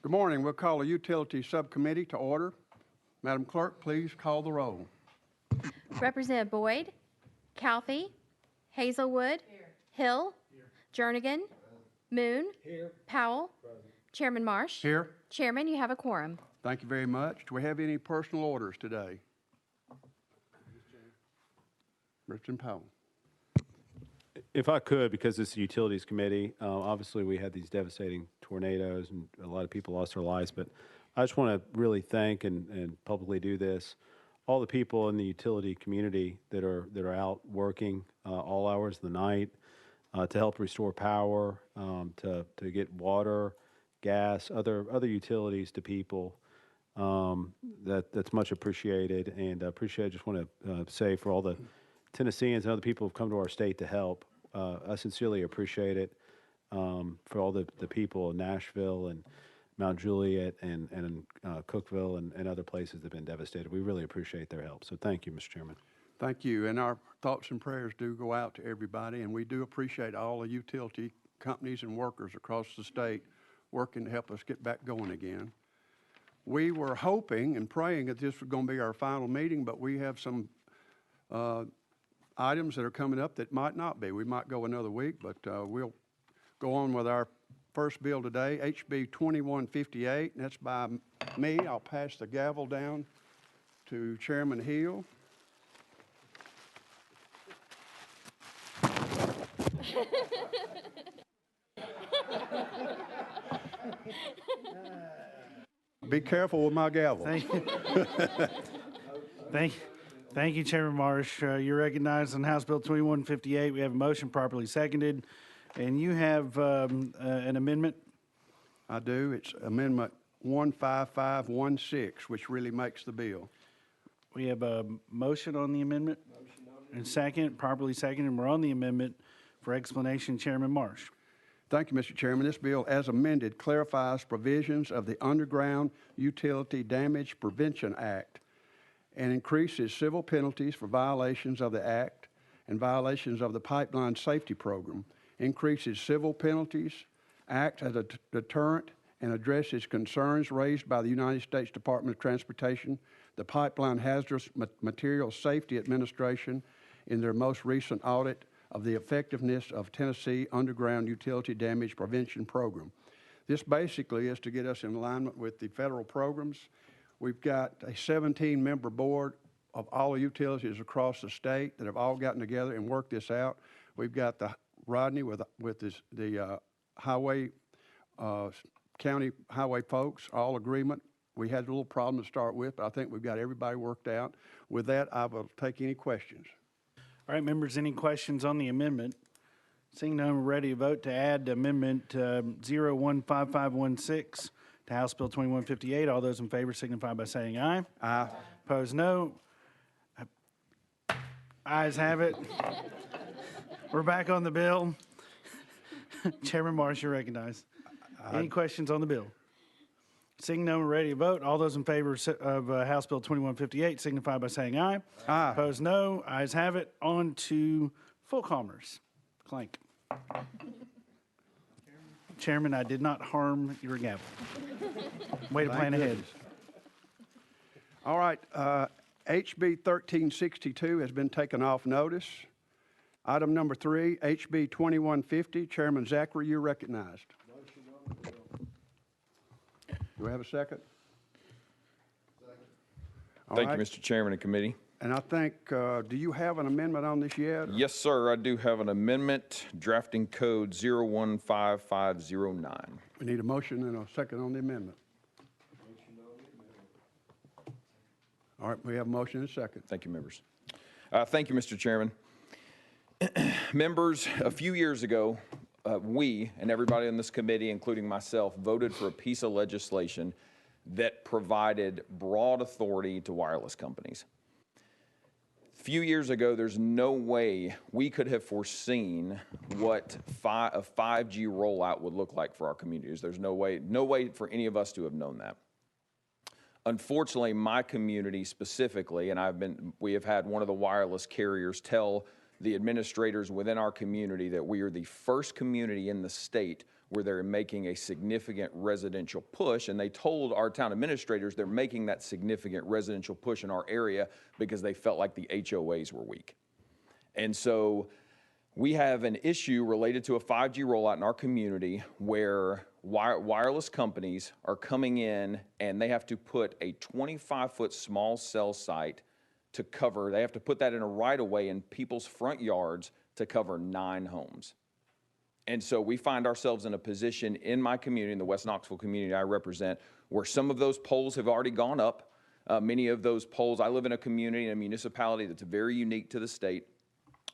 Good morning. We'll call a utility subcommittee to order. Madam Clerk, please call the roll. Representative Boyd, Calfee, Hazelwood, Hill, Jernigan, Moon, Powell, Chairman Marsh. Here. Chairman, you have a quorum. Thank you very much. Do we have any personal orders today? Richard Powell. If I could, because it's the Utilities Committee, obviously we had these devastating tornadoes and a lot of people lost their lives, but I just want to really thank and publicly do this, all the people in the utility community that are out working all hours of the night to help restore power, to get water, gas, other utilities to people. That's much appreciated, and I just want to say for all the Tennesseans and other people who've come to our state to help. I sincerely appreciate it for all the people in Nashville and Mount Juliet and Cookeville and other places that have been devastated. We really appreciate their help. So thank you, Mr. Chairman. Thank you. And our thoughts and prayers do go out to everybody, and we do appreciate all the utility companies and workers across the state working to help us get back going again. We were hoping and praying that this was going to be our final meeting, but we have some items that are coming up that might not be. We might go another week, but we'll go on with our first bill today, HB 2158, and that's by me. I'll pass the gavel down to Chairman Hill. Be careful with my gavel. Thank you, Chairman Marsh. You're recognized on House Bill 2158. We have a motion properly seconded, and you have an amendment. I do. It's Amendment 15516, which really makes the bill. We have a motion on the amendment. And second, properly seconded, and we're on the amendment. For explanation, Chairman Marsh. Thank you, Mr. Chairman. This bill, as amended, clarifies provisions of the Underground Utility Damage Prevention Act and increases civil penalties for violations of the Act and violations of the Pipeline Safety Program, increases civil penalties, acts as a deterrent, and addresses concerns raised by the United States Department of Transportation, the Pipeline Hazardous Materials Safety Administration, in their most recent audit of the effectiveness of Tennessee Underground Utility Damage Prevention Program. This basically is to get us in alignment with the federal programs. We've got a 17-member board of all the utilities across the state that have all gotten together and worked this out. We've got the Rodney with the highway, county highway folks, all agreement. We had a little problem to start with, but I think we've got everybody worked out. With that, I will take any questions. All right, members, any questions on the amendment? Seeing none, we're ready to vote to add Amendment 015516 to House Bill 2158. All those in favor signify by saying aye. Aye. Opposed, no. Ayes have it. We're back on the bill. Chairman Marsh, you're recognized. Any questions on the bill? Seeing none, we're ready to vote. All those in favor of House Bill 2158 signify by saying aye. Aye. Opposed, no. Ayes have it. On to full commerce. Clank. Chairman, I did not harm your gavel. Way to plan ahead. All right, HB 1362 has been taken off notice. Item number 3, HB 2150. Chairman Zachary, you're recognized. Do we have a second? Thank you, Mr. Chairman and committee. And I think, do you have an amendment on this yet? Yes, sir. I do have an amendment, drafting code 015509. We need a motion and a second on the amendment. All right, we have a motion and a second. Thank you, members. Thank you, Mr. Chairman. Members, a few years ago, we and everybody in this committee, including myself, voted for a piece of legislation that provided broad authority to wireless companies. A few years ago, there's no way we could have foreseen what a 5G rollout would look like for our communities. There's no way for any of us to have known that. Unfortunately, my community specifically, and we have had one of the wireless carriers tell the administrators within our community that we are the first community in the state where they're making a significant residential push, and they told our town administrators they're making that significant residential push in our area because they felt like the HOAs were weak. And so we have an issue related to a 5G rollout in our community where wireless companies are coming in and they have to put a 25-foot small cell site to cover, they have to put that in a right-of-way in people's front yards to cover 9 homes. And so we find ourselves in a position in my community, in the West Knoxville community I represent, where some of those poles have already gone up. Many of those poles, I live in a community, in a municipality that's very unique to the state.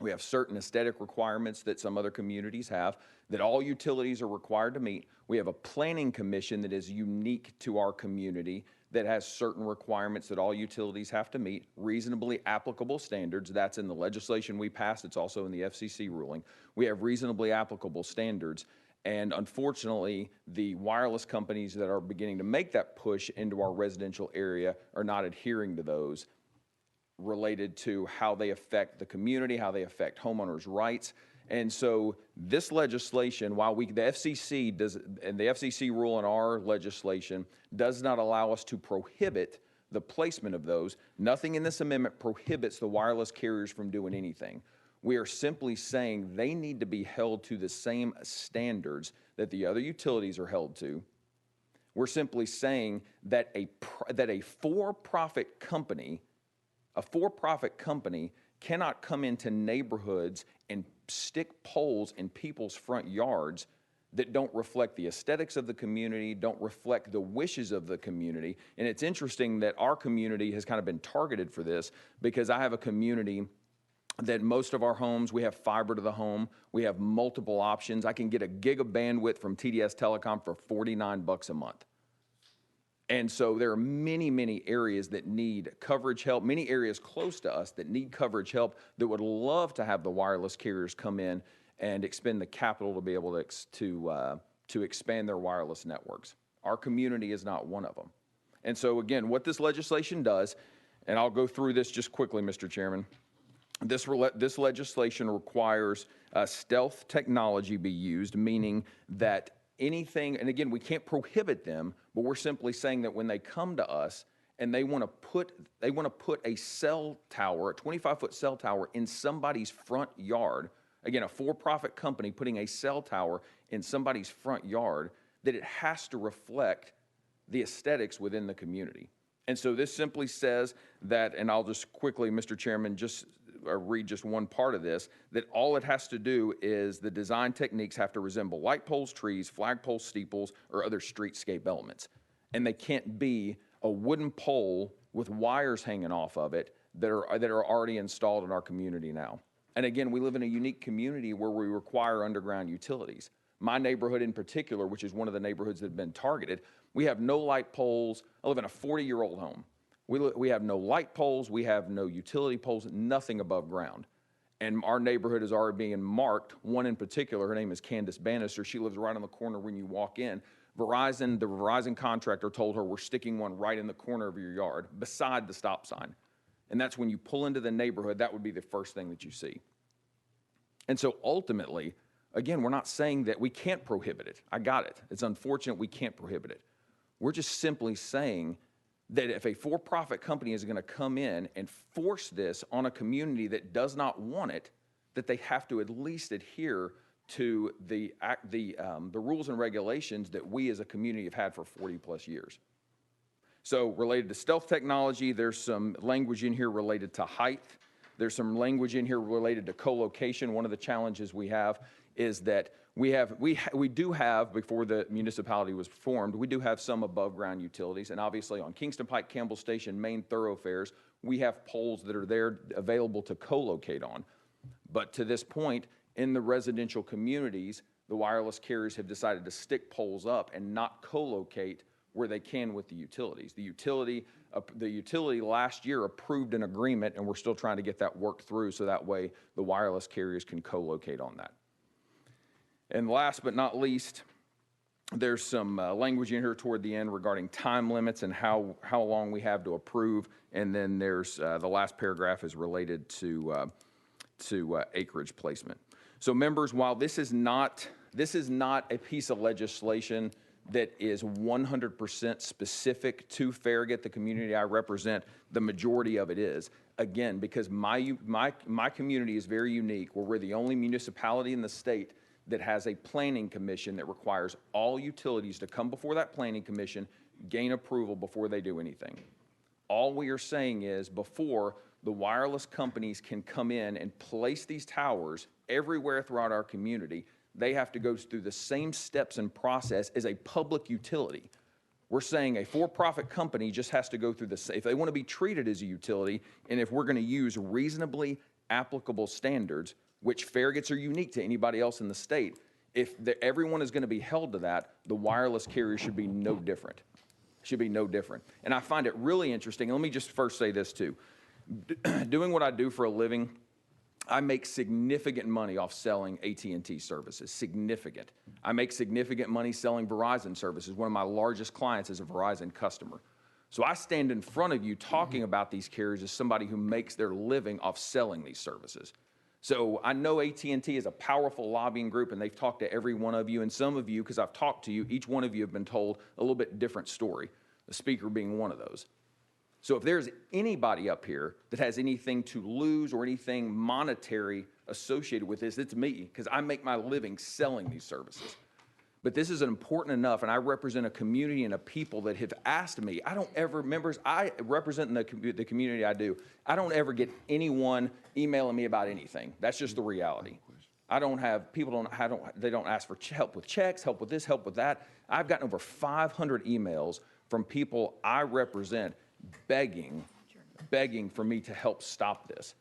We have certain aesthetic requirements that some other communities have that all utilities are required to meet. We have a planning commission that is unique to our community that has certain requirements that all utilities have to meet, reasonably applicable standards. That's in the legislation we passed. It's also in the FCC ruling. We have reasonably applicable standards. And unfortunately, the wireless companies that are beginning to make that push into our residential area are not adhering to those, related to how they affect the community, how they affect homeowners' rights. And so this legislation, while the FCC does, and the FCC rule in our legislation does not allow us to prohibit the placement of those, nothing in this amendment prohibits the wireless carriers from doing anything. We are simply saying they need to be held to the same standards that the other utilities are held to. We're simply saying that a for-profit company cannot come into neighborhoods and stick poles in people's front yards that don't reflect the aesthetics of the community, don't reflect the wishes of the community. And it's interesting that our community has kind of been targeted for this, because I have a community that most of our homes, we have fiber to the home, we have multiple options. I can get a gig of bandwidth from TDS Telecom for $49 a month. And so there are many, many areas that need coverage help, many areas close to us that need coverage help, that would love to have the wireless carriers come in and expend the capital to be able to expand their wireless networks. Our community is not one of them. And so again, what this legislation does, and I'll go through this just quickly, Mr. Chairman, this legislation requires stealth technology be used, meaning that anything, and again, we can't prohibit them, but we're simply saying that when they come to us and they want to put a cell tower, a 25-foot cell tower in somebody's front yard, again, a for-profit company putting a cell tower in somebody's front yard, that it has to reflect the aesthetics within the community. And so this simply says that, and I'll just quickly, Mr. Chairman, just read just one part of this, that all it has to do is the design techniques have to resemble light poles, trees, flagpoles, steeples, or other streetscape elements. And they can't be a wooden pole with wires hanging off of it that are already installed in our community now. And again, we live in a unique community where we require underground utilities. My neighborhood in particular, which is one of the neighborhoods that have been targeted, we have no light poles. I live in a 40-year-old home. We have no light poles, we have no utility poles, nothing above ground. And our neighborhood is already being marked. One in particular, her name is Candace Bannister. She lives right on the corner when you walk in. The Verizon contractor told her, we're sticking one right in the corner of your yard, beside the stop sign. And that's when you pull into the neighborhood, that would be the first thing that you see. And so ultimately, again, we're not saying that we can't prohibit it. I got it. It's unfortunate we can't prohibit it. We're just simply saying that if a for-profit company is going to come in and force this on a community that does not want it, that they have to at least adhere to the rules and regulations that we as a community have had for 40+ years. So related to stealth technology, there's some language in here related to height. There's some language in here related to co-location. One of the challenges we have is that we do have, before the municipality was formed, we do have some above ground utilities, and obviously on Kingston Pike, Campbell Station, main thoroughfares, we have poles that are there available to co-locate on. But to this point, in the residential communities, the wireless carriers have decided to stick poles up and not co-locate where they can with the utilities. The utility last year approved an agreement, and we're still trying to get that worked through so that way the wireless carriers can co-locate on that. And last but not least, there's some language in here toward the end regarding time limits and how long we have to approve. And then there's the last paragraph is related to acreage placement. So members, while this is not This is not a piece of legislation that is 100% specific to Farragut, the community I represent. The majority of it is. Again, because my community is very unique, where we're the only municipality in the state that has a planning commission that requires all utilities to come before that planning commission, gain approval before they do anything. All we are saying is, before the wireless companies can come in and place these towers everywhere throughout our community, they have to go through the same steps and process as a public utility. We're saying a for-profit company just has to go through if they want to be treated as a utility, and if we're going to use reasonably applicable standards, which Farraguts are unique to anybody else in the state, if everyone is going to be held to that, the wireless carrier should be no different. Should be no different. And I find it really interesting. And let me just first say this too. Doing what I do for a living, I make significant money off selling AT&T services, significant. I make significant money selling Verizon services. One of my largest clients is a Verizon customer. So I stand in front of you talking about these carriers as somebody who makes their living off selling these services. So I know AT&T is a powerful lobbying group, and they've talked to every one of you, and some of you, because I've talked to you, each one of you have been told a little bit different story, the speaker being one of those. So if there's anybody up here that has anything to lose or anything monetary associated with this, it's me, because I make my living selling these services. But this is important enough, and I represent a community and a people that have asked me. I don't ever, members, I represent the community I do. I don't ever get anyone emailing me about anything. That's just the reality. I don't have, people they don't ask for help with checks, help with this, help with that. I've gotten over 500 emails from people I represent begging for me to help stop this.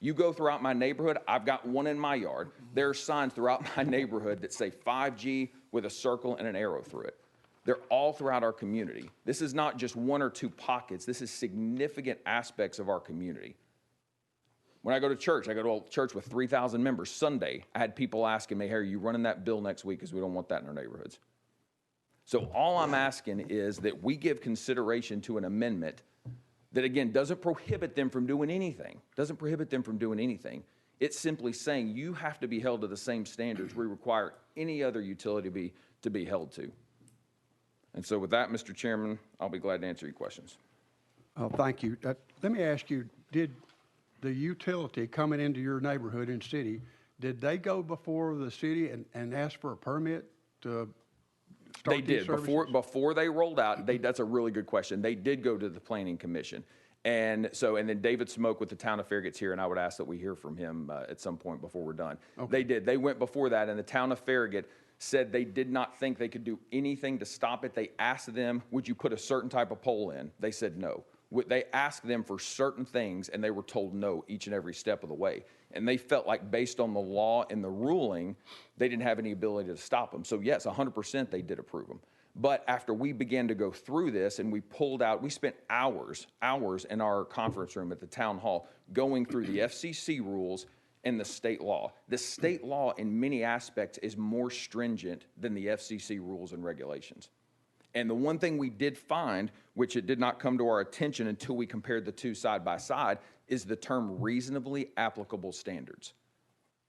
You go throughout my neighborhood, I've got one in my yard. There are signs throughout my neighborhood that say 5G with a circle and an arrow through it. They're all throughout our community. This is not just one or two pockets. This is significant aspects of our community. When I go to church, I go to a church with 3,000 members. Sunday, I had people asking me, hey, are you running that bill next week? Because we don't want that in our neighborhoods. So all I'm asking is that we give consideration to an amendment that, again, doesn't prohibit them from doing anything. Doesn't prohibit them from doing anything. It's simply saying you have to be held to the same standards we require any other utility to be held to. And so with that, Mr. Chairman, I'll be glad to answer your questions. Oh, thank you. Let me ask you, did the utility coming into your neighborhood and city, did they go before the city and ask for a permit to start They these did. services? Before they rolled out, that's a really good question. They did go to the Planning Commission. And then David Smoak with the Town of Farragut's here, and I would ask that we hear from him at some point before we're done. Okay. They did. They went before that, and the Town of Farragut said they did not think they could do anything to stop it. They asked them, would you put a certain type of pole in? They said no. They asked them for certain things, and they were told no each and every step of the way. And they felt like, based on the law and the ruling, they didn't have any ability to stop them. So yes, 100% they did approve them. But after we began to go through this and we spent hours in our conference room at the town hall going through the FCC rules and the state law. The state law in many aspects is more stringent than the FCC rules and regulations. And the one thing we did find, which it did not come to our attention until we compared the two side by side, is the term reasonably applicable standards.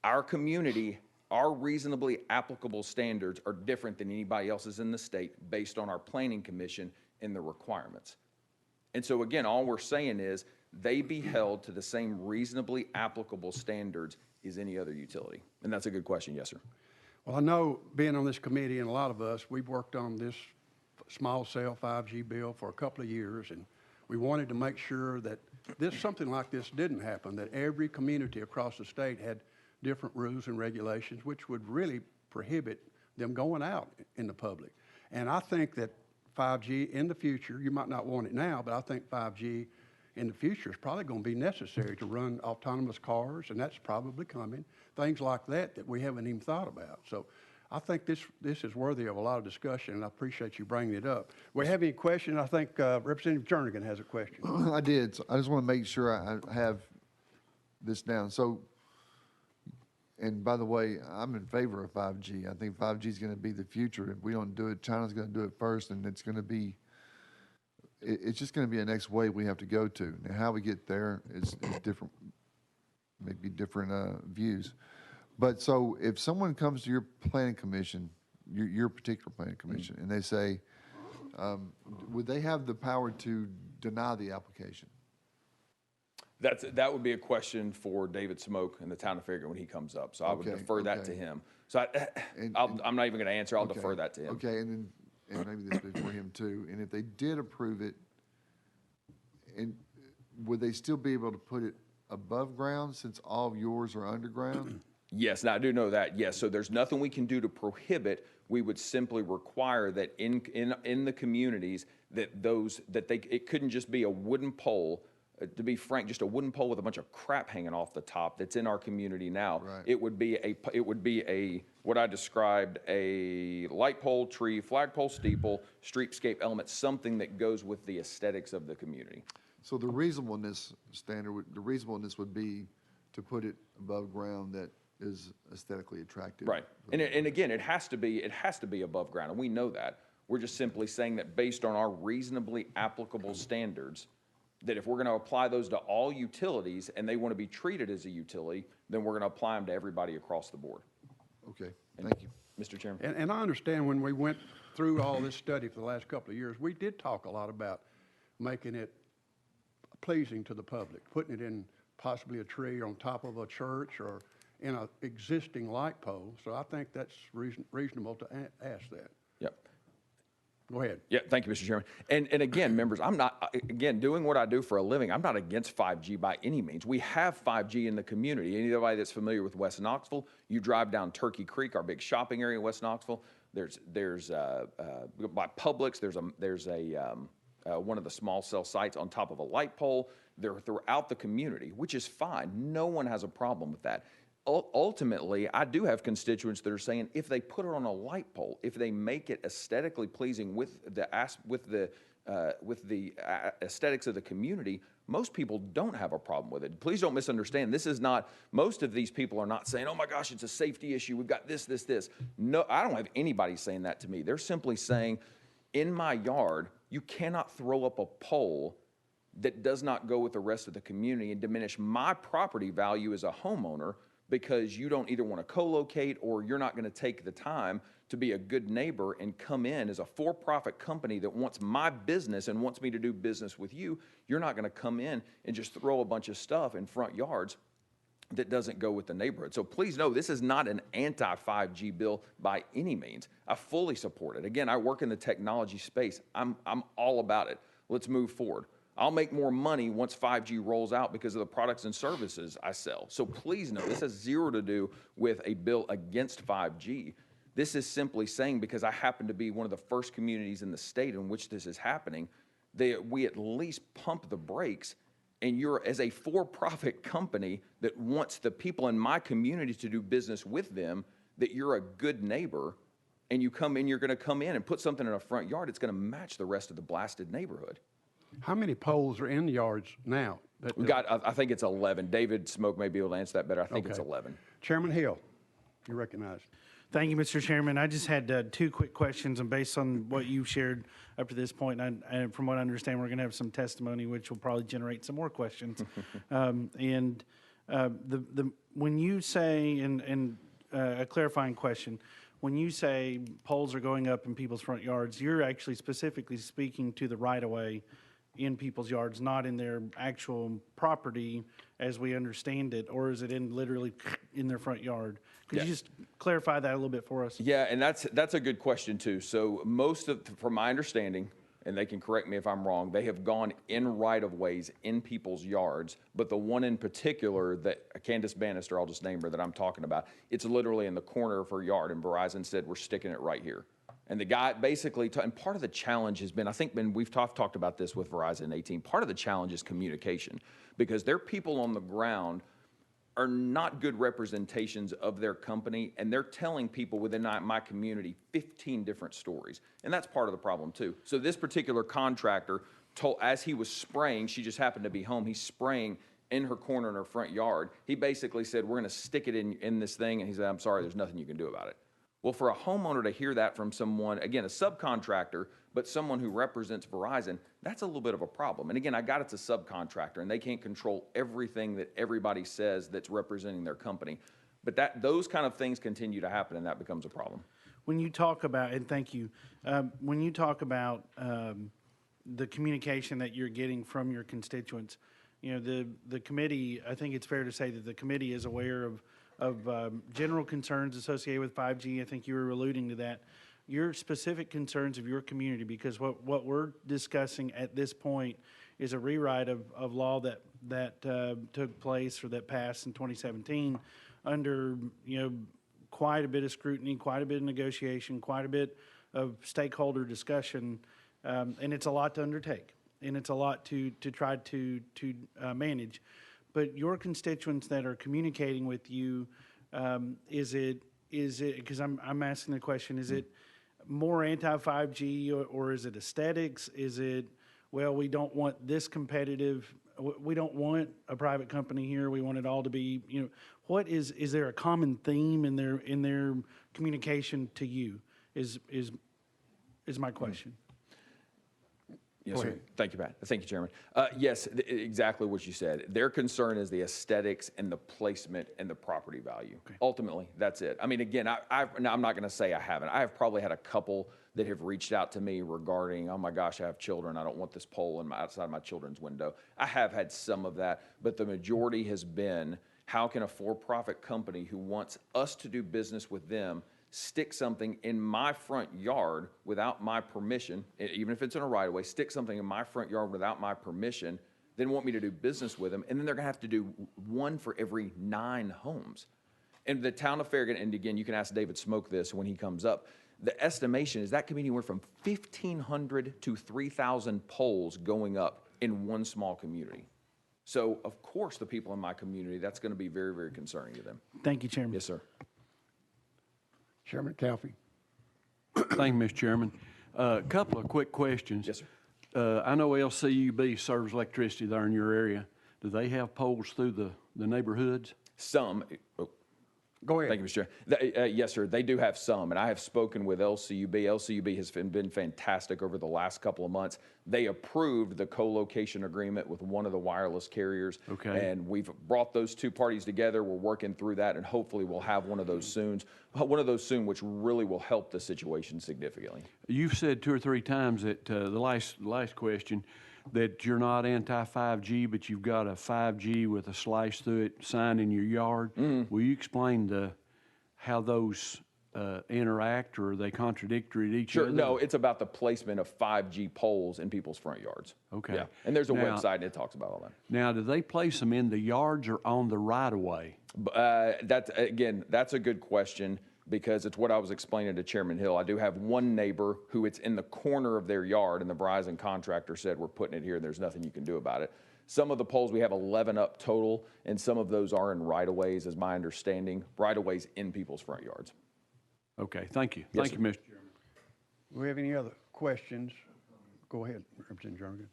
Our community, our reasonably applicable standards are different than anybody else's in the state based on our planning commission and the requirements. And so again, all we're saying is they be held to the same reasonably applicable standards as any other utility. And that's a good question. Yes, sir. Well, I know, being on this committee, and a lot of us, we've worked on this small cell 5G bill for a couple of years, and we wanted to make sure that something like this didn't happen, that every community across the state had different rules and regulations, which would really prohibit them going out in the public. And I think that 5G in the future, you might not want it now, but I think 5G in the future is probably going to be necessary to run autonomous cars, and that's probably coming. Things like that we haven't even thought about. So I think this is worthy of a lot of discussion, and I appreciate you bringing it up. We have any questions? I think Representative Jernigan has a question. I did. So I just want to make sure I have this down. So, and by the way, I'm in favor of 5G. I think 5G is going to be the future. If we don't do it, China's going to do it first, and it's going to be, it's just going to be a next wave we have to go to. Now, how we get there is different, maybe different views. But so if someone comes to your planning commission, your particular planning commission, and they say, would they have the power to deny the application? That would be a question for David Smoak in the Town of Farragut when he comes up. So I would Okay, defer that to okay. him. So I'm not even going to answer. I'll Okay, defer that to him. Okay, and maybe this is for him too, and if they did approve it, and would they still be able to put it above ground since all of yours are underground? Yes, now I do know that. Yes, so there's nothing we can do to prohibit. We would simply require that in the communities it couldn't just be a wooden pole. To be frank, just a wooden pole with a bunch of crap hanging off the top that's in our community now. Right. It would be a what I described, a light pole, tree, flagpole, steeple, streetscape element, something that goes with the aesthetics of the community. So the reasonableness standard, the reasonableness would be to put it above ground that is aesthetically attractive. Right, and again, it has to be above ground, and we know that. We're just simply saying that based on our reasonably applicable standards, that if we're going to apply those to all utilities and they want to be treated as a utility, then we're going to apply them to everybody across the board. Okay, thank you. Mr. Chairman. And I understand when we went through all this study for the last couple of years, we did talk a lot about making it pleasing to the public, putting it in possibly a tree on top of a church or in an existing light pole. So I think that's reasonable to ask that. Yep. Go ahead. Yeah, thank you, Mr. Chairman. And again, members, I'm not, again, doing what I do for a living, I'm not against 5G by any means. We have 5G in the community. Anybody that's familiar with West Knoxville, you drive down Turkey Creek, our big shopping area in West Knoxville, there's by Publix, there's one of the small cell sites on top of a light pole. They're throughout the community, which is fine. No one has a problem with that. Ultimately, I do have constituents that are saying if they put it on a light pole, if they make it aesthetically pleasing with the aesthetics of the community, most people don't have a problem with it. Please don't misunderstand. This is not, most of these people are not saying, oh my gosh, it's a safety issue. We've got this. No, I don't have anybody saying that to me. They're simply saying, in my yard, you cannot throw up a pole that does not go with the rest of the community and diminish my property value as a homeowner because you don't either want to co-locate or you're not going to take the time to be a good neighbor and come in as a for-profit company that wants my business and wants me to do business with you. You're not going to come in and just throw a bunch of stuff in front yards that doesn't go with the neighborhood. So please know, this is not an anti-5G bill by any means. I fully support it. Again, I work in the technology space. I'm all about it. Let's move forward. I'll make more money once 5G rolls out because of the products and services I sell. So please know, this has zero to do with a bill against 5G. This is simply saying, because I happen to be one of the first communities in the state in which this is happening, that we at least pump the brakes, and you're, as a for-profit company that wants the people in my community to do business with them, that you're a good neighbor, and you come in, you're gonna come in and put something in a front yard, it's gonna match the rest of the blasted neighborhood. How many poles are in the yards now? We've got, I think it's 11. David Smoak may be able to answer that better. I think it's Okay. 11. Chairman Hill, you recognize. Thank you, Mr. Chairman. I just had two quick questions, and based on what you shared up to this point, and from what I understand, we're going to have some testimony, which will probably generate some more questions. When you say, and a clarifying question, when you say poles are going up in people's front yards, you're actually specifically speaking to the right-of-way in people's yards, not in their actual property as we understand it, or is it literally in their front yard? Could you just clarify that a little bit for us? Yeah, and that's a good question too. So from my understanding, and they can correct me if I'm wrong, they have gone in right-of-ways in people's yards, but the one in particular that Candace Bannister, I'll just name her, that I'm talking about, it's literally in the corner of her yard, and Verizon said, we're sticking it right here. And the guy basically, and part of the challenge has been, I think we've talked about this with Verizon and AT&T, part of the challenge is communication, because their people on the ground are not good representations of their company, and they're telling people within my community 15 different stories. And that's part of the problem too. So this particular contractor told, as he was spraying, she just happened to be home, he's spraying in her corner in her front yard. He basically said, we're gonna stick it in this thing, and he said, I'm sorry, there's nothing you can do about it. Well, for a homeowner to hear that from someone, again, a subcontractor, but someone who represents Verizon, that's a little bit of a problem. And again, I got it's a subcontractor, and they can't control everything that everybody says that's representing their company. But those kind of things continue to happen, and that becomes a problem. When you talk about, and thank you, when you talk about the communication that you're getting from your constituents, you know, the committee, I think it's fair to say that the committee is aware of general concerns associated with 5G. I think you were alluding to that. Your specific concerns of your community, because what we're discussing at this point is a rewrite of law that took place or that passed in 2017 under, you know, quite a bit of scrutiny, quite a bit of negotiation, quite a bit of stakeholder discussion, and it's a lot to undertake, and it's a lot to try to manage. But your constituents that are communicating with you, is it because I'm asking the question, is it more anti-5G or is it aesthetics? Is it, well, we don't want this competitive, we don't want a private company here, we want it all to be, you know, what is there a common theme in their communication to you is my question. Yes, sir. Thank you, Pat. Thank you, Chairman. Yes, exactly what you said. Their concern is the aesthetics and the placement and the property value. Okay. Ultimately, that's it. I mean, again, now I'm not going to say I haven't. I have probably had a couple that have reached out to me regarding, oh my gosh, I have children. I don't want this pole outside my children's window. I have had some of that, but the majority has been, how can a for-profit company who wants us to do business with them stick something in my front yard without my permission, even if it's in a right-of-way, stick something in my front yard without my permission, then want me to do business with them, and then they're gonna have to do one for every 9 homes. And the town of Farragut, and again, you can ask David Smoak this when he comes up, the estimation is that could be anywhere from 1,500 to 3,000 poles going up in one small community. So, of course, the people in my community, that's gonna be very, very concerning to them. Thank you, Chairman. Yes, sir. Chairman Calfee. Thank you, Mr. Chairman. A couple of quick questions. Yes, sir. I know LCUB serves electricity there in your area. Do they have poles through the neighborhoods? Some, Go ahead. thank you, Mr. Chair. Yes, sir, they do have some, and I have spoken with LCUB. LCUB has been fantastic over the last couple of months. They approved the co-location agreement with one of the wireless carriers. Okay. And we've brought those two parties together. We're working through that, and hopefully we'll have one of those soon, which really will help the situation significantly. You've said 2 or 3 times that the last question that you're not anti-5G, but you've got a 5G with a slash through it sign in your yard. Will you explain how those interact, or are they contradictory to each other? Sure. No, it's about the placement of 5G poles in people's front yards. Okay. Yeah. And there's a Now- website and it talks about all that. Now, do they place them in the yards or on the right-of-way? That's a good question, because it's what I was explaining to Chairman Hill. I do have one neighbor who it's in the corner of their yard, and the Verizon contractor said, we're putting it here and there's nothing you can do about it. Some of the poles, we have 11 up total, and some of those are in right-of-ways, is my understanding, right-of-ways in people's front yards. Okay, thank you. Yes, Thank you, Mr. Chairman. Do we have any other questions? Go ahead, Representative Jernigan.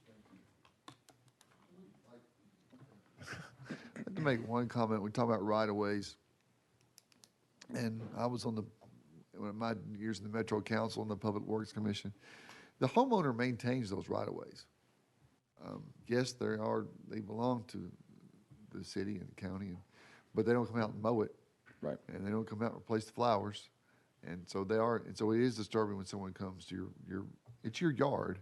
I'd like to make one comment. We talk about right-of-ways. And I was on one of my years in the Metro Council and the Public Works Commission. The homeowner maintains those right-of-ways. Yes, they belong to the city and the county, but they don't come out and mow it. Right. And they don't come out and replace the flowers. And so it is disturbing when someone comes to it's your yard.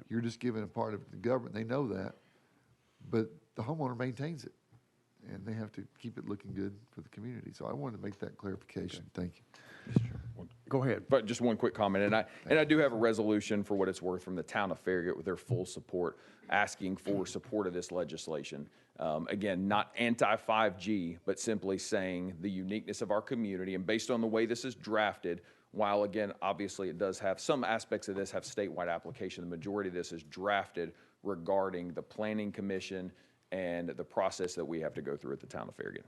You're just giving a part of the government. They know that, but the homeowner maintains it. And they have to keep it looking good for the community. So I wanted to make that clarification. Thank you. Go ahead. But just one quick comment, and I do have a resolution, for what it's worth, from the town of Farragut with their full support, asking for support of this legislation. Again, not anti-5G, but simply saying the uniqueness of our community, and based on the way this is drafted, while again, obviously it does have some aspects of this have statewide application, the majority of this is drafted regarding the Planning Commission and the process that we have to go through at the town of Farragut.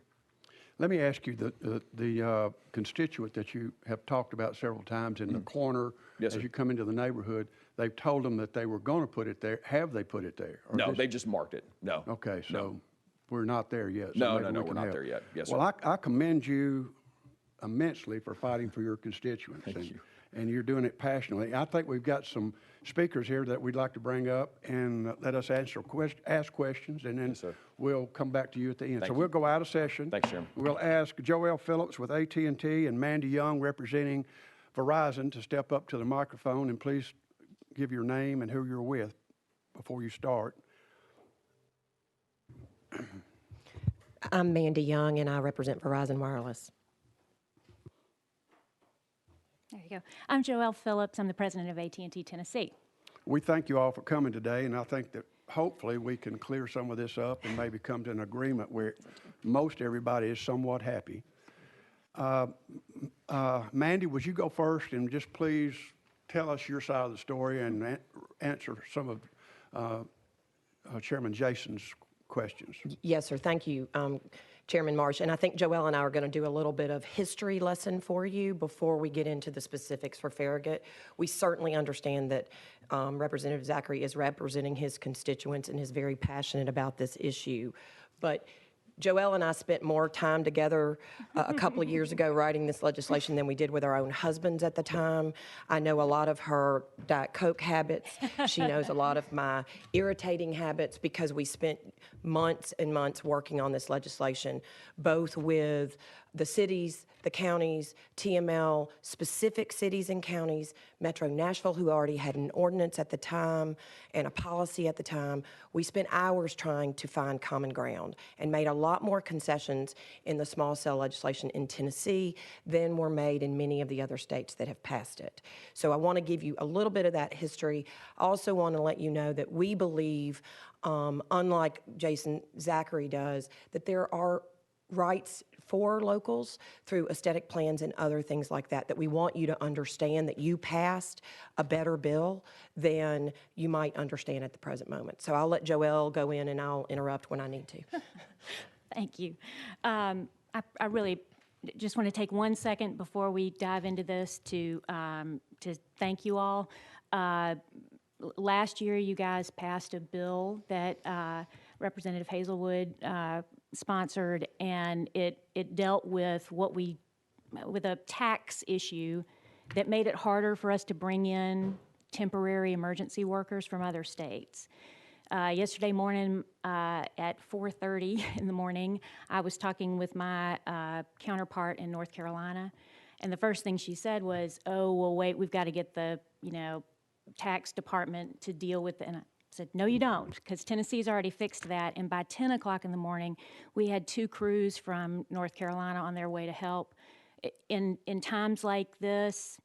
Let me ask you, the constituent that you have talked about several times in the corner, Yes, as sir. you come into the neighborhood, they've told them that they were going to put it there. Have they put it there? Or No, just- they just marked it. No. Okay, so we're not there yet. so No, maybe no, we we're can not help. there yet. Yes, Well, I commend you immensely for fighting for your constituents. Thank you. And you're doing it passionately. I think we've got some speakers here that we'd like to bring up and let us ask questions, and then sir. we'll come back to you at the end. Thank So you. we'll go out of session. Thanks, Chairman. We'll ask Joelle Phillips with AT&T and Mandy Young representing Verizon to step up to the microphone, and please give your name and who you're with before you start. I'm Mandy Young, and I represent Verizon Wireless. There you go. I'm Joelle Phillips. I'm the president of AT&T Tennessee. We thank you all for coming today, and I think that hopefully we can clear some of this up and maybe come to an agreement where most everybody is somewhat happy. Mandy, would you go first and just please tell us your side of the story and answer some of Chairman Jason's questions? Yes, sir. Thank you, Chairman Marsh. And I think Joelle and I are going to do a little bit of history lesson for you before we get into the specifics for Farragut. We certainly understand that Representative Zachary is representing his constituents and is very passionate about this issue. But Joelle and I spent more time together a couple of years ago writing this legislation than we did with our own husbands at the time. I know a lot of her Diet Coke habits. She knows a lot of my irritating habits because we spent months and months working on this legislation, both with the cities, the counties, TML, specific cities and counties, Metro Nashville, who already had an ordinance at the time and a policy at the time. We spent hours trying to find common ground and made a lot more concessions in the small cell legislation in Tennessee than were made in many of the other states that have passed it. So I want to give you a little bit of that history. I also want to let you know that we believe, unlike Jason Zachary does, that there are rights for locals through aesthetic plans and other things like that, that we want you to understand that you passed a better bill than you might understand at the present moment. So I'll let Joelle go in and I'll interrupt when I need to. Thank you. I really just want to take 1 second before we dive into this to thank you all. Last year, you guys passed a bill that Representative Hazelwood sponsored, and it dealt with with a tax issue that made it harder for us to bring in temporary emergency workers from other states. Yesterday morning at 4:30 in the morning, I was talking with my counterpart in North Carolina, and the first thing she said was, "Oh, well, wait, we've got to get the tax department to deal with it." And I said, "No, you don't, because Tennessee's already fixed that." And by 10 o'clock in the morning, we had 2 crews from North Carolina on their way to help. In times like this,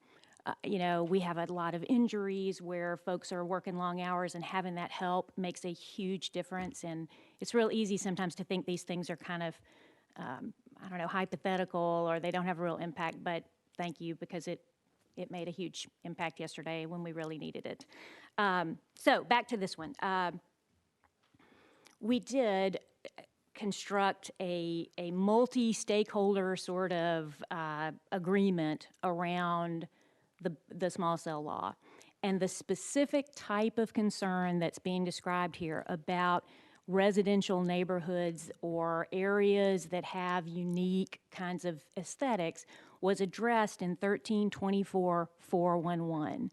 we have a lot of injuries where folks are working long hours, and having that help makes a huge difference. And it's real easy sometimes to think these things are kind of, hypothetical, or they don't have a real impact. But thank you, because it made a huge impact yesterday when we really needed it. So back to this one. We did construct a multi-stakeholder sort of agreement around the small cell law. And the specific type of concern that's being described here about residential neighborhoods or areas that have unique kinds of aesthetics was addressed in 1324-411,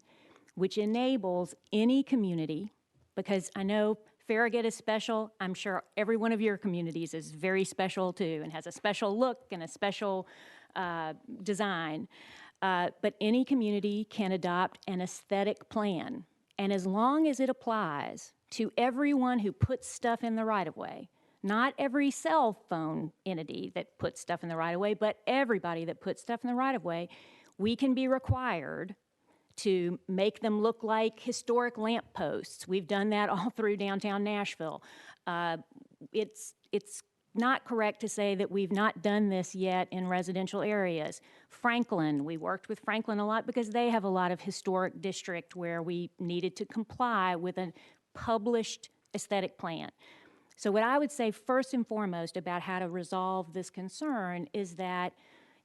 which enables any community, because I know Farragut is special. I'm sure every one of your communities is very special too and has a special look and a special design. But any community can adopt an aesthetic plan. And as long as it applies to everyone who puts stuff in the right-of-way, not every cell phone entity that puts stuff in the right-of-way, but everybody that puts stuff in the right-of-way, we can be required to make them look like historic lampposts. We've done that all through downtown Nashville. It's not correct to say that we've not done this yet in residential areas. Franklin, we worked with Franklin a lot because they have a lot of historic district where we needed to comply with a published aesthetic plan. So what I would say first and foremost about how to resolve this concern is that,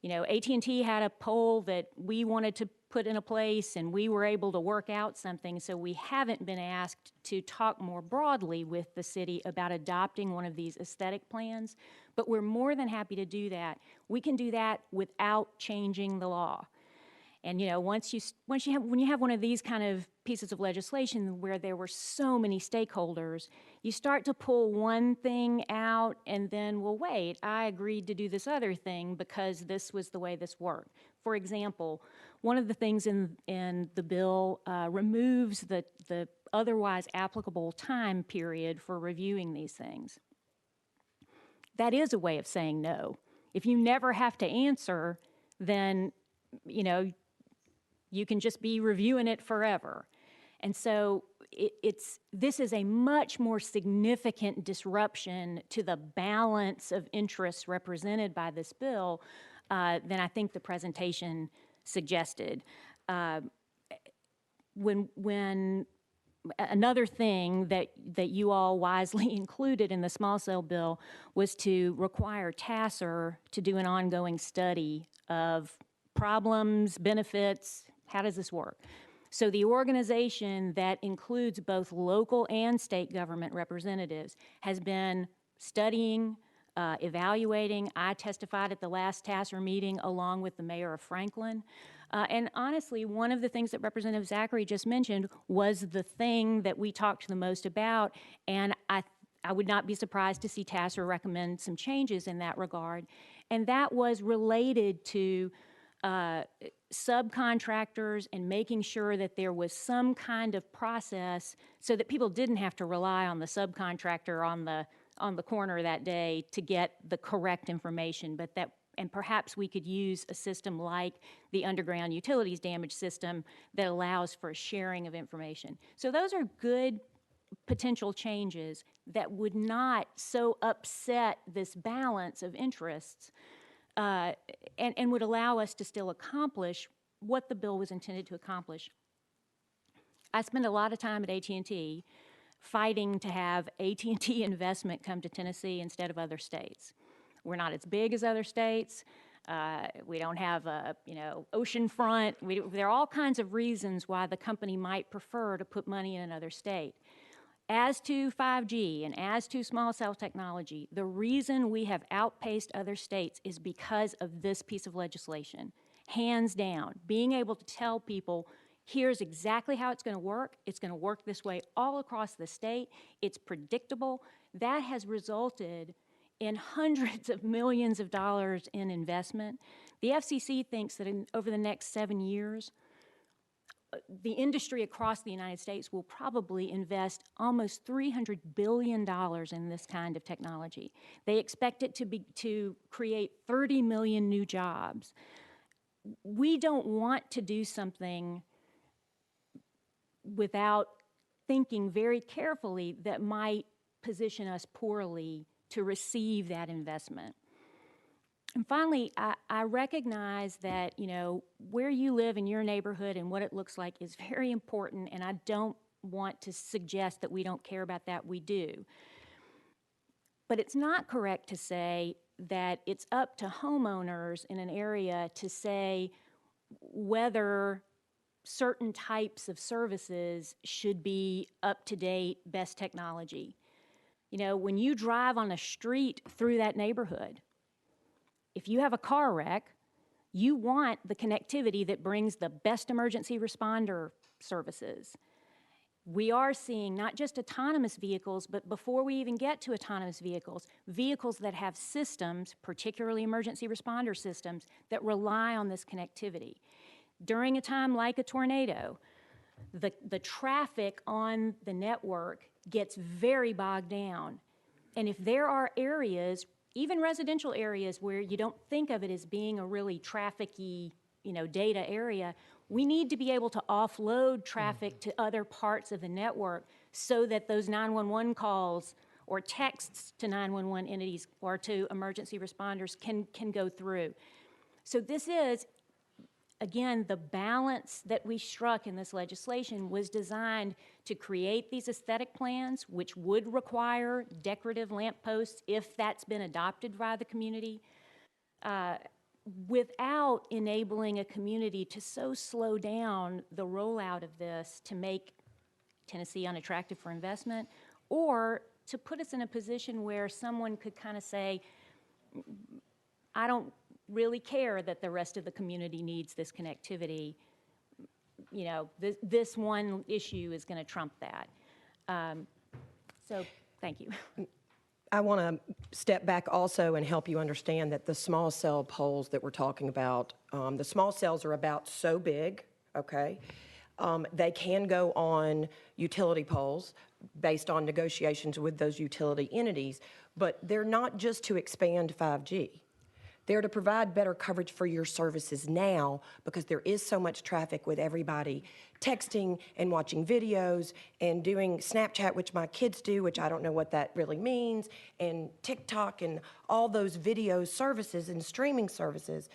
AT&T had a poll that we wanted to put in a place, and we were able to work out something, so we haven't been asked to talk more broadly with the city about adopting one of these aesthetic plans, but we're more than happy to do that. We can do that without changing the law. And, you know, when you have one of these kind of pieces of legislation where there were so many stakeholders, you start to pull one thing out and then, well, wait, I agreed to do this other thing because this was the way this worked. For example, one of the things in the bill removes the otherwise applicable time period for reviewing these things. That is a way of saying no. If you never have to answer, then, you know, you can just be reviewing it forever. And so this is a much more significant disruption to the balance of interests represented by this bill than I think the presentation suggested. When another thing that you all wisely included in the small cell bill was to require TASR to do an ongoing study of problems, benefits, how does this work? So the organization that includes both local and state government representatives has been studying, evaluating. I testified at the last TASR meeting along with the mayor of Franklin. And honestly, one of the things that Representative Zachary just mentioned was the thing that we talked the most about, and I would not be surprised to see TASR recommend some changes in that regard. And that was related to subcontractors and making sure that there was some kind of process so that people didn't have to rely on the subcontractor on the corner that day to get the correct information, but that, and perhaps we could use a system like the underground utilities damage system that allows for sharing of information. So those are good potential changes that would not so upset this balance of interests and would allow us to still accomplish what the bill was intended to accomplish. I spend a lot of time at AT&T fighting to have AT&T investment come to Tennessee instead of other states. We're not as big as other states. We don't have a, oceanfront. There are all kinds of reasons why the company might prefer to put money in another state. As to 5G and as to small cell technology, the reason we have outpaced other states is because of this piece of legislation. Hands down, being able to tell people, here's exactly how it's going to work. It's going to work this way all across the state. It's predictable. That has resulted in hundreds of millions of dollars in investment. The FCC thinks that over the next 7 years, the industry across the United States will probably invest almost $300 billion in this kind of technology. They expect it to create 30 million new jobs. We don't want to do something without thinking very carefully that might position us poorly to receive that investment. And finally, I recognize that, where you live in your neighborhood and what it looks like is very important, and I don't want to suggest that we don't care about that. We do. But it's not correct to say that it's up to homeowners in an area to say whether certain types of services should be up-to-date, best technology. When you drive on a street through that neighborhood, if you have a car wreck, you want the connectivity that brings the best emergency responder services. We are seeing not just autonomous vehicles, but before we even get to autonomous vehicles, vehicles that have systems, particularly emergency responder systems, that rely on this connectivity. During a time like a tornado, the traffic on the network gets very bogged down. And if there are areas, even residential areas, where you don't think of it as being a really traffic-y, data area, we need to be able to offload traffic to other parts of the network so that those 911 calls or texts to 911 entities or to emergency responders can go through. So this is, again, the balance that we struck in this legislation was designed to create these aesthetic plans, which would require decorative lampposts if that's been adopted by the community, without enabling a community to so slow down the rollout of this to make Tennessee unattractive for investment, or to put us in a position where someone could kind of say, I don't really care that the rest of the community needs this connectivity, you know, this one issue is going to trump that. So, thank you. I want to step back also and help you understand that the small cell poles that we're talking about, the small cells are about so big, okay? They can go on utility poles based on negotiations with those utility entities, but they're not just to expand 5G. They're to provide better coverage for your services now because there is so much traffic with everybody texting and watching videos and doing Snapchat, which my kids do, which I don't know what that really means, and TikTok and all those video services and streaming services,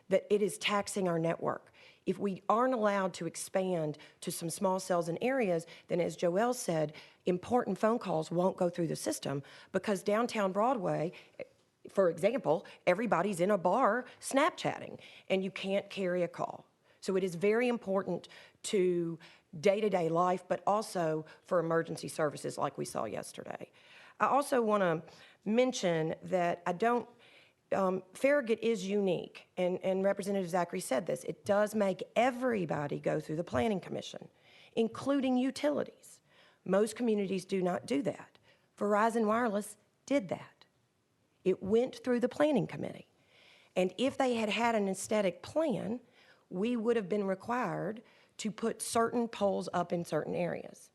that it is taxing our network. If we aren't allowed to expand to some small cells in areas, then as Joelle said, important phone calls won't go through the system because downtown Broadway, for example, everybody's in a bar Snapchatting, and you can't carry a call. So it is very important to day-to-day life, but also for emergency services like we saw yesterday. I also want to mention that Farragut is unique, and Representative Zachary said this. It does make everybody go through the Planning Commission, including utilities. Most communities do not do that. Verizon Wireless did that. It went through the Planning Committee. And if they had had an aesthetic plan, we would have been required to put certain poles up in certain areas.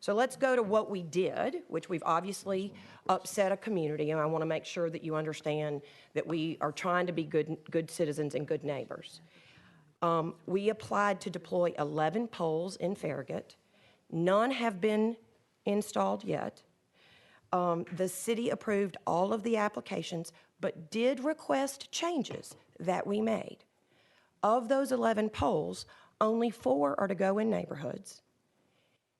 So let's go to what we did, which we've obviously upset a community, and I want to make sure that you understand that we are trying to be good citizens and good neighbors. We applied to deploy 11 poles in Farragut. None have been installed yet. The city approved all of the applications, but did request changes that we made. Of those 11 poles, only 4 are to go in neighborhoods,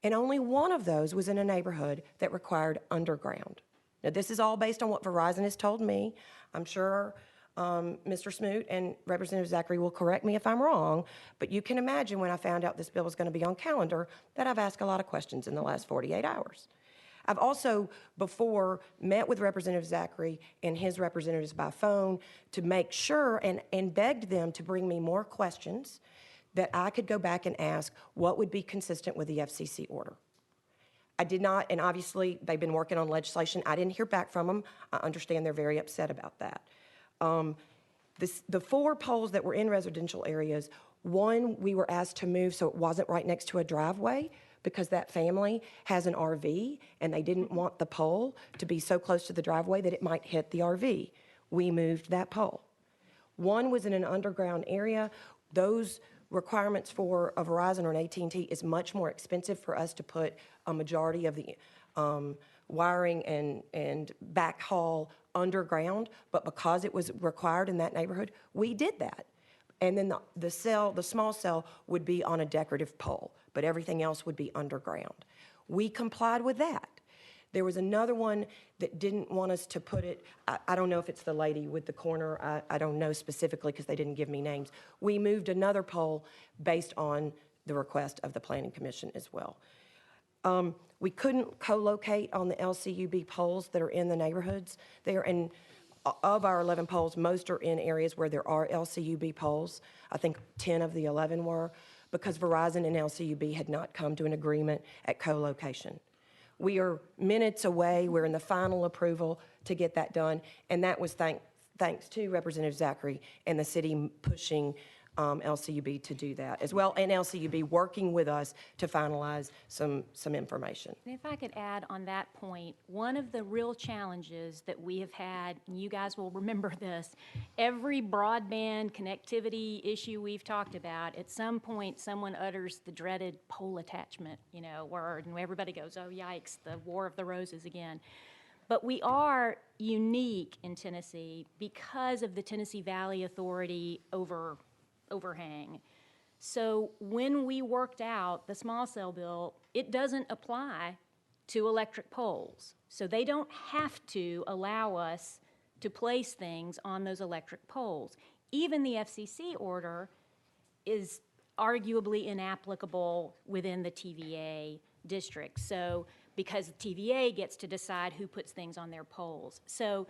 and only 1 of those was in a neighborhood that required underground. Now, this is all based on what Verizon has told me. I'm sure Mr. Smoot and Representative Zachary will correct me if I'm wrong, but you can imagine when I found out this bill was going to be on calendar that I've asked a lot of questions in the last 48 hours. I've also before met with Representative Zachary and his representatives by phone to make sure and begged them to bring me more questions that I could go back and ask what would be consistent with the FCC order. I did not, and obviously they've been working on legislation. I didn't hear back from them. I understand they're very upset about that. The 4 poles that were in residential areas, 1 we were asked to move so it wasn't right next to a driveway, because that family has an RV and they didn't want the pole to be so close to the driveway that it might hit the RV. We moved that pole. 1 was in an underground area. Those requirements for a Verizon or an AT&T is much more expensive for us to put a majority of the wiring and backhaul underground, but because it was required in that neighborhood, we did that. And then the small cell would be on a decorative pole, but everything else would be underground. We complied with that. There was another one that didn't want us to put it, I don't know if it's the lady with the corner, I don't know specifically because they didn't give me names. We moved another pole based on the request of the Planning Commission as well. We couldn't co-locate on the LCUB poles that are in the neighborhoods. Of our 11 poles, most are in areas where there are LCUB poles. I think 10 of the 11 were, because Verizon and LCUB had not come to an agreement at co-location. We are minutes away. We're in the final approval to get that done, and that was thanks to Representative Zachary and the city pushing LCUB to do that as well, and LCUB working with us to finalize some information. And if I could add on that point, one of the real challenges that we have had, and you guys will remember this, every broadband connectivity issue we've talked about, at some point someone utters the dreaded pole attachment, word, and everybody goes, oh yikes, the War of the Roses again. But we are unique in Tennessee because of the Tennessee Valley Authority overhang. So when we worked out the small cell bill, it doesn't apply to electric poles. So they don't have to allow us to place things on those electric poles. Even the FCC order is arguably inapplicable within the TVA district. So because TVA gets to decide who puts things on their poles. So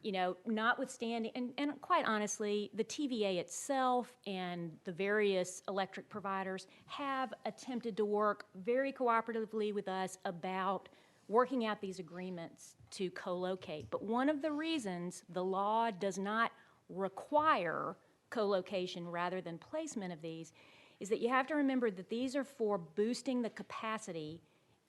you know, notwithstanding, and quite honestly, the TVA itself and the various electric providers have attempted to work very cooperatively with us about working out these agreements to co-locate. But one of the reasons the law does not require co-location rather than placement of these is that you have to remember that these are for boosting the capacity,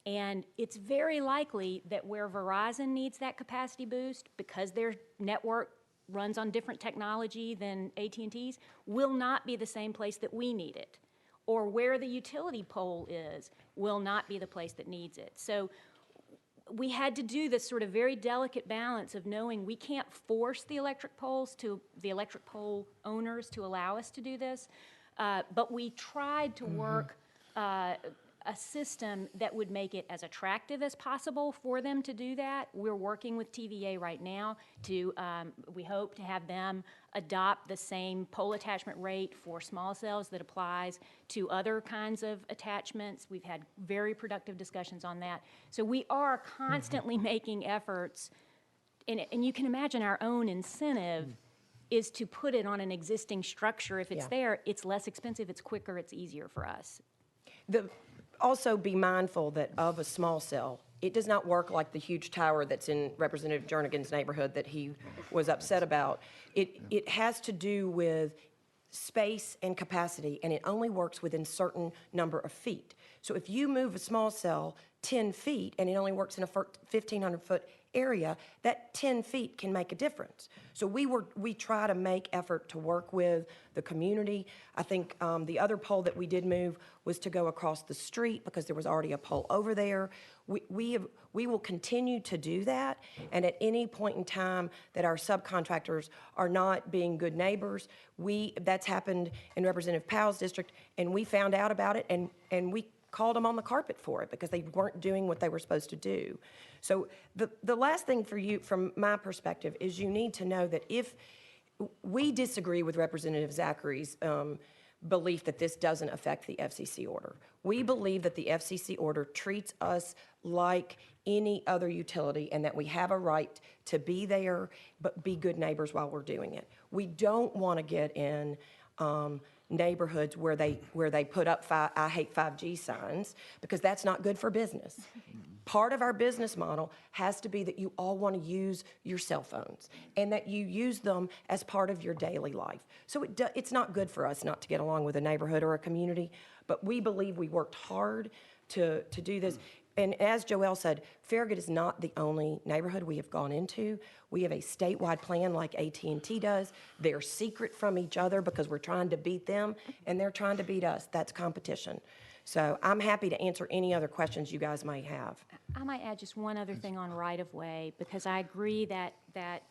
and it's very likely that where Verizon needs that capacity boost, because their network runs on different technology than AT&T's, will not be the same place that we need it. Or where the utility pole is will not be the place that needs it. So we had to do this sort of very delicate balance of knowing we can't force the electric pole owners to allow us to do this, but we tried to work a system that would make it as attractive as possible for them to do that. We're working with TVA right now to, we hope to have them adopt the same pole attachment rate for small cells that applies to other kinds of attachments. We've had very productive discussions on that. So we are constantly making efforts, and you can imagine our own incentive is to put it on an existing structure. If it's there, it's less expensive, it's quicker, it's easier for us. Also be mindful that of a small cell, it does not work like the huge tower that's in Representative Jernigan's neighborhood that he was upset about. It has to do with space and capacity, and it only works within certain number of feet. So if you move a small cell 10 feet and it only works in a 1,500-foot area, that 10 feet can make a difference. So we try to make effort to work with the community. I think the other pole that we did move was to go across the street because there was already a pole over there. We will continue to do that, and at any point in time that our subcontractors are not being good neighbors, that's happened in Representative Powell's district, and we found out about it, and we called them on the carpet for it because they weren't doing what they were supposed to do. So the last thing for you, from my perspective, is you need to know that if we disagree with Representative Zachary's belief that this doesn't affect the FCC order. We believe that the FCC order treats us like any other utility and that we have a right to be there but be good neighbors while we're doing it. We don't want to get in neighborhoods where they put up I hate 5G signs, because that's not good for business. Part of our business model has to be that you all want to use your cell phones and that you use them as part of your daily life. So it's not good for us not to get along with a neighborhood or a community, but we believe we worked hard to do this. And as Joelle said, Farragut is not the only neighborhood we have gone into. We have a statewide plan like AT&T does. They're secret from each other because we're trying to beat them, and they're trying to beat us. That's competition. So I'm happy to answer any other questions you guys might have. I might add just one other thing on right-of-way, because I agree that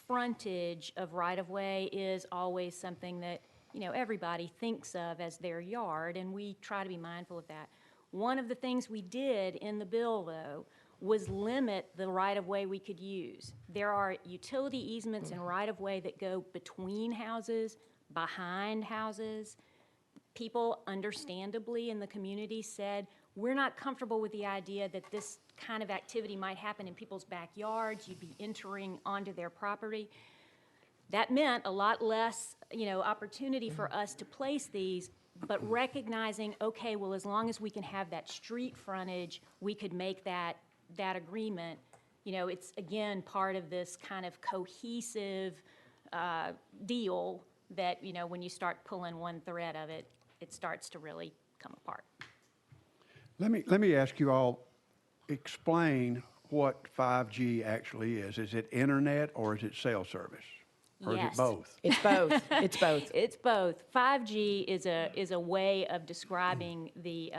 frontage of right-of-way is always something that, you know, everybody thinks of as their yard, and we try to be mindful of that. One of the things we did in the bill, though, was limit the right-of-way we could use. There are utility easements and right-of-way that go between houses, behind houses. People, understandably, in the community said, we're not comfortable with the idea that this kind of activity might happen in people's backyards. You'd be entering onto their property. That meant a lot less, you know, opportunity for us to place these, but recognizing, okay, well, as long as we can have that street frontage, we could make that agreement. You know, it's, again, part of this kind of cohesive deal that, you know, when you start pulling one thread of it, it starts to really come apart. Let me ask you all, explain what 5G actually is. Is it internet or is it cell service? Or is it Yes. both? It's both. It's both. It's both. 5G is a way of describing the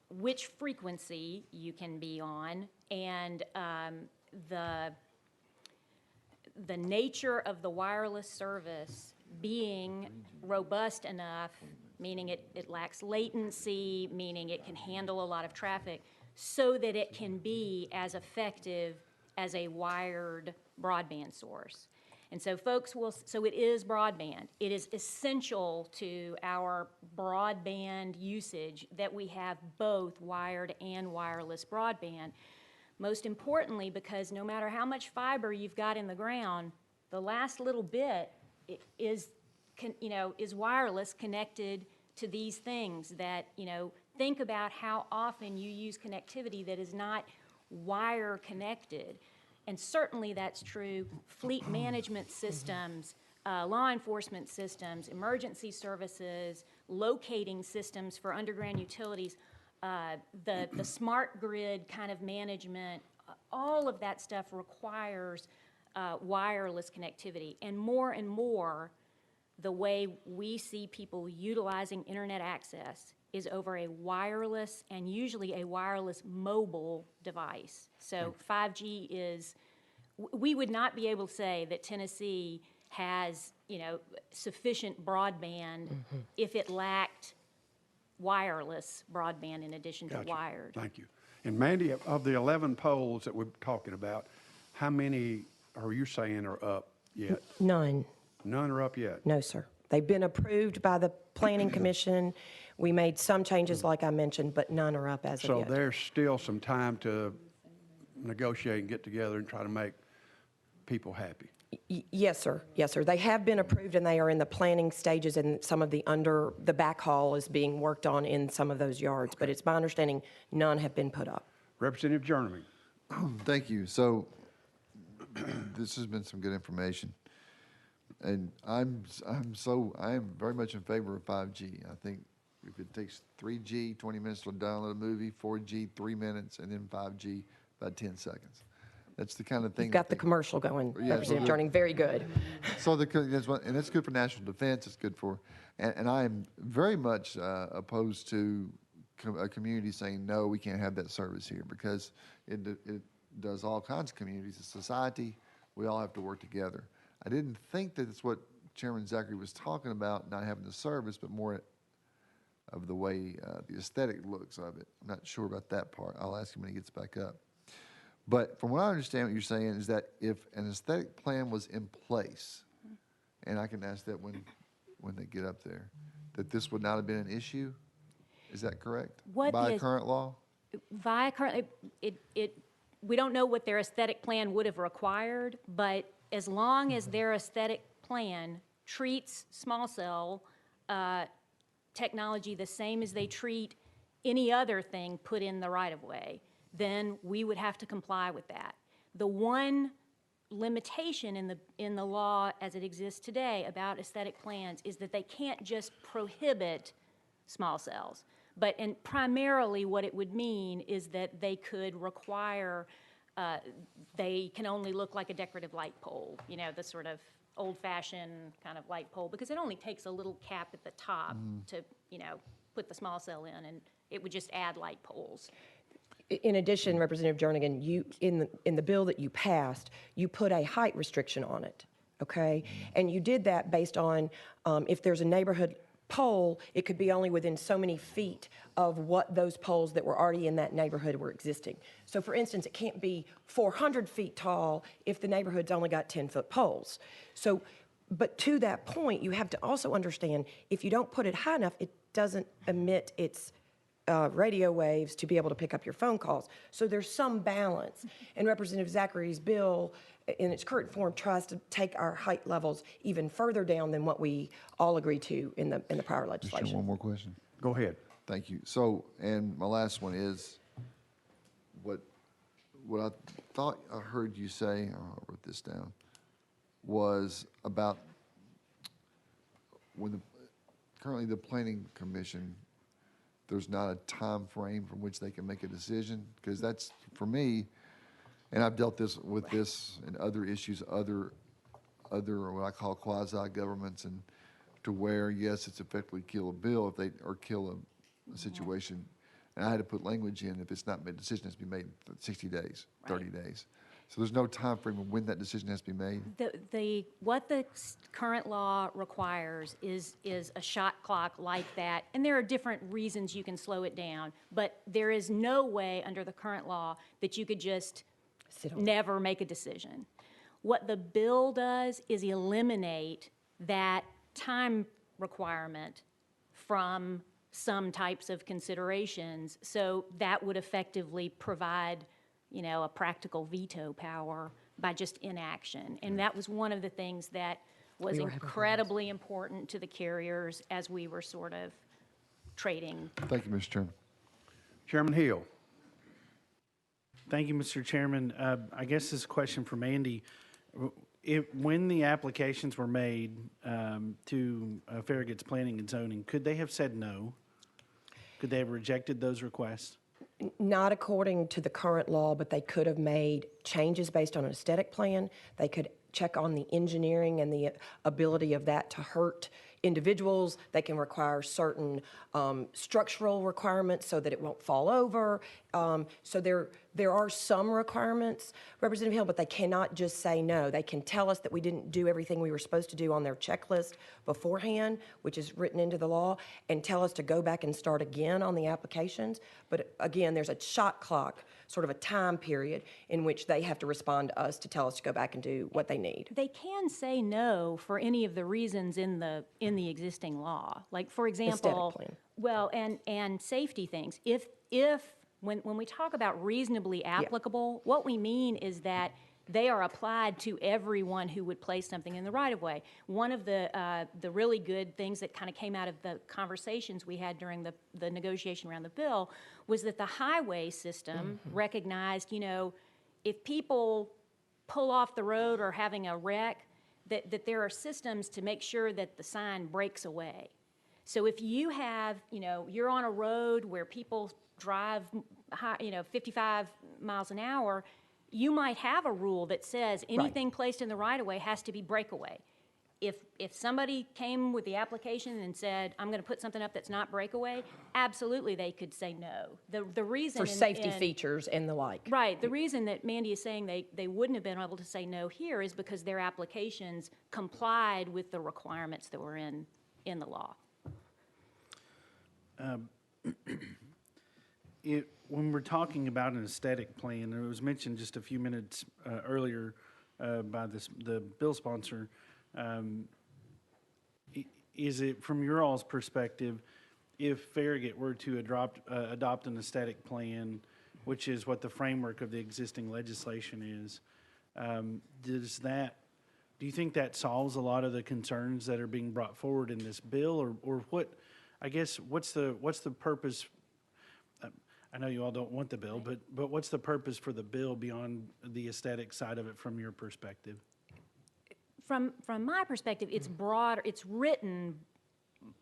which frequency you can be on, and the nature of the wireless service being robust enough, meaning it lacks latency, meaning it can handle a lot of traffic, so that it can be as effective as a wired broadband source. And so so it is broadband. It is essential to our broadband usage that we have both wired and wireless broadband. Most importantly, because no matter how much fiber you've got in the ground, the last little bit is wireless connected to these things that, think about how often you use connectivity that is not wire connected. And certainly that's true, fleet management systems, law enforcement systems, emergency services, locating systems for underground utilities, the smart grid kind of management, all of that stuff requires wireless connectivity. And more, the way we see people utilizing internet access is over a wireless and usually a wireless mobile device. So 5G is, we would not be able to say that Tennessee has, sufficient broadband if it lacked wireless broadband in addition to Gotcha. wired. Thank you. And Mandy, of the 11 poles that we're talking about, how many are you saying are up yet? None. None are up yet? No, sir. They've been approved by the Planning Commission. We made some changes, like I mentioned, but none are up as of So yet. there's still some time to negotiate and get together and try to make people happy. Yes, sir. Yes, sir. They have been approved, and they are in the planning stages, and some of the backhaul is being worked on in some of those yards. But it's my understanding none have been put up. Representative Jernigan. Thank you. So this has been some good information. And I am very much in favor of 5G. I think if it takes 3G, 20 minutes to download a movie, 4G, 3 minutes, and then 5G, about 10 seconds. That's the kind of thing. You've got the commercial going, Yeah, Representative so Turning. Very good. So and that's good for national defense. It's good for, and I am very much opposed to a community saying, no, we can't have that service here, because it does all kinds of communities. It's society. We all have to work together. I didn't think that it's what Chairman Zachary was talking about, not having the service, but more of the way the aesthetic looks of it. I'm not sure about that part. I'll ask him when he gets back up. But from what I understand, what you're saying is that if an aesthetic plan was in place, and I can ask that when they get up there, that this would not have been an issue? Is that correct? By current law? Via current, we don't know what their aesthetic plan would have required, but as long as their aesthetic plan treats small cell technology the same as they treat any other thing put in the right-of-way, then we would have to comply with that. The one limitation in the law as it exists today about aesthetic plans is that they can't just prohibit small cells. And primarily what it would mean is that they could require, they can only look like a decorative light pole, the sort of old-fashioned kind of light pole, because it only takes a little cap at the top to, put the small cell in, and it would just add light poles. In addition, Representative Jernigan, you, in the bill that you passed, you put a height restriction on it, okay? And you did that based on if there's a neighborhood pole, it could be only within so many feet of what those poles that were already in that neighborhood were existing. So for instance, it can't be 400 feet tall if the neighborhood's only got 10-foot poles. So, but to that point, you have to also understand, if you don't put it high enough, it doesn't emit its radio waves to be able to pick up your phone calls. So there's some balance. And Representative Zachary's bill, in its current form, tries to take our height levels even further down than what we all agreed to in the prior Just legislation. one more question. Go ahead. Thank you. So, and my last one is, what I thought I heard you say, I wrote this down, was about when currently the Planning Commission, there's not a time frame from which they can make a decision, because that's, for me, and I've dealt with this and other issues, other what I call quasi-governments, and to where, yes, it's effectively kill a bill or kill a situation. And I had to put language in, if it's not made, decision has to be made in 60 days, 30 days. So there's no time frame of when that decision has to be made. What the current law requires is a shot clock like that, and there are different reasons you can slow it down, but there is no way under the current law that you could just never make a decision. What the bill does is eliminate that time requirement from some types of considerations, so that would effectively provide a practical veto power by just inaction. And that was one of the things that was We were having incredibly important to the carriers as we were sort of trading. Thank you, Mr. Chairman. Chairman Hill. Thank you, Mr. Chairman. I guess this is a question for Mandy. When the applications were made to Farragut's Planning and Zoning, could they have said no? Could they have rejected those requests? Not according to the current law, but they could have made changes based on an aesthetic plan. They could check on the engineering and the ability of that to hurt individuals. They can require certain structural requirements so that it won't fall over. So there are some requirements, Representative Hill, but they cannot just say no. They can tell us that we didn't do everything we were supposed to do on their checklist beforehand, which is written into the law, and tell us to go back and start again on the applications. But again, there's a shot clock, sort of a time period in which they have to respond to us to tell us to go back and do what they need. They can say no for any of the reasons in the existing law. Like, for example, plan. well, and safety things. When we talk about reasonably applicable, what we mean is that they are applied to everyone who would place something in the right-of-way. One of the really good things that kind of came out of the conversations we had during the negotiation around the bill was that the highway system recognized, if people pull off the road or having a wreck, that there are systems to make sure that the sign breaks away. So if you have, you're on a road where people drive, 55 miles an hour, you might have a rule that says anything placed in the right-of-way has to be breakaway. If somebody came with the application and said, I'm going to put something up that's not breakaway, absolutely they could say no. The reason For safety features and the like. Right. The reason that Mandy is saying they wouldn't have been able to say no here is because their applications complied with the requirements that were in the law. When we're talking about an aesthetic plan, it was mentioned just a few minutes earlier by the bill sponsor. Is it, from your all's perspective, if Farragut were to adopt an aesthetic plan, which is what the framework of the existing legislation is, do you think that solves a lot of the concerns that are being brought forward in this bill, or what? I guess what's the purpose? I know you all don't want the bill, but what's the purpose for the bill beyond the aesthetic side of it from your perspective? From my perspective, it's broad. It's written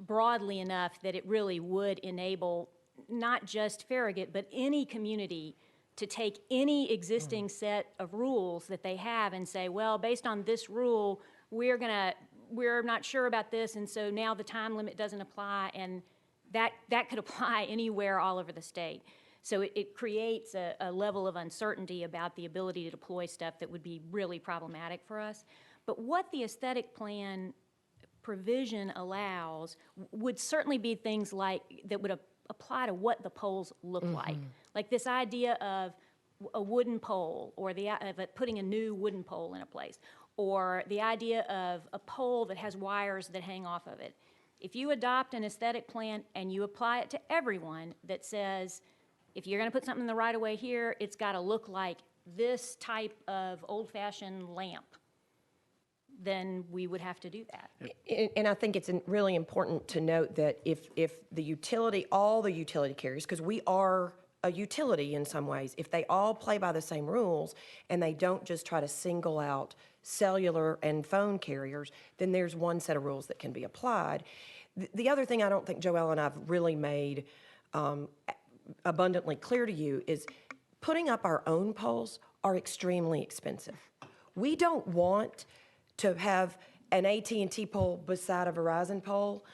broadly enough that it really would enable not just Farragut, but any community to take any existing set of rules that they have and say, well, based on this rule, we're not sure about this, and so now the time limit doesn't apply, and that could apply anywhere all over the state. So it creates a level of uncertainty about the ability to deploy stuff that would be really problematic for us. But what the aesthetic plan provision allows would certainly be things like that would apply to what the poles look like. Like this idea of a wooden pole, or putting a new wooden pole in a place, or the idea of a pole that has wires that hang off of it. If you adopt an aesthetic plan and you apply it to everyone that says, if you're going to put something in the right-of-way here, it's got to look like this type of old-fashioned lamp, then we would have to do that. And I think it's really important to note that if all the utility carriers, because we are a utility in some ways, if they all play by the same rules and they don't just try to single out cellular and phone carriers, then there's one set of rules that can be applied. The other thing I don't think Joelle and I've really made abundantly clear to you is putting up our own poles are extremely expensive. We don't want to have an AT&T pole beside a Verizon pole,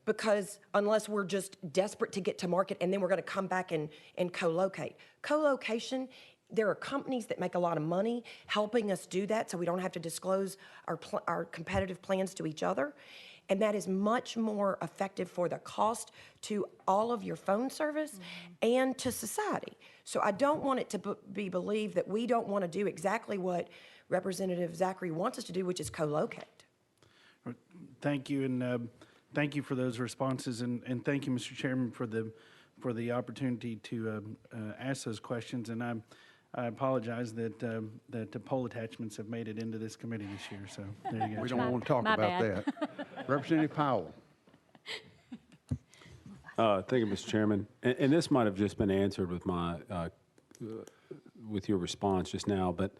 because unless we're just desperate to get to market and then we're going to come back and co-locate. Co-location, there are companies that make a lot of money helping us do that, so we don't have to disclose our competitive plans to each other. And that is much more effective for the cost to all of your phone service and to society. So I don't want it to be believed that we don't want to do exactly what Representative Zachary wants us to do, which is co-locate. Thank you, and thank you for those responses, and thank you, Mr. Chairman, for the opportunity to ask those questions. And I apologize that the poll attachments have made it into this committee this year, so there you go. We don't want to talk my about bad. that. Representative Powell. Thank you, Mr. Chairman. And this might have just been answered with with your response just now, but,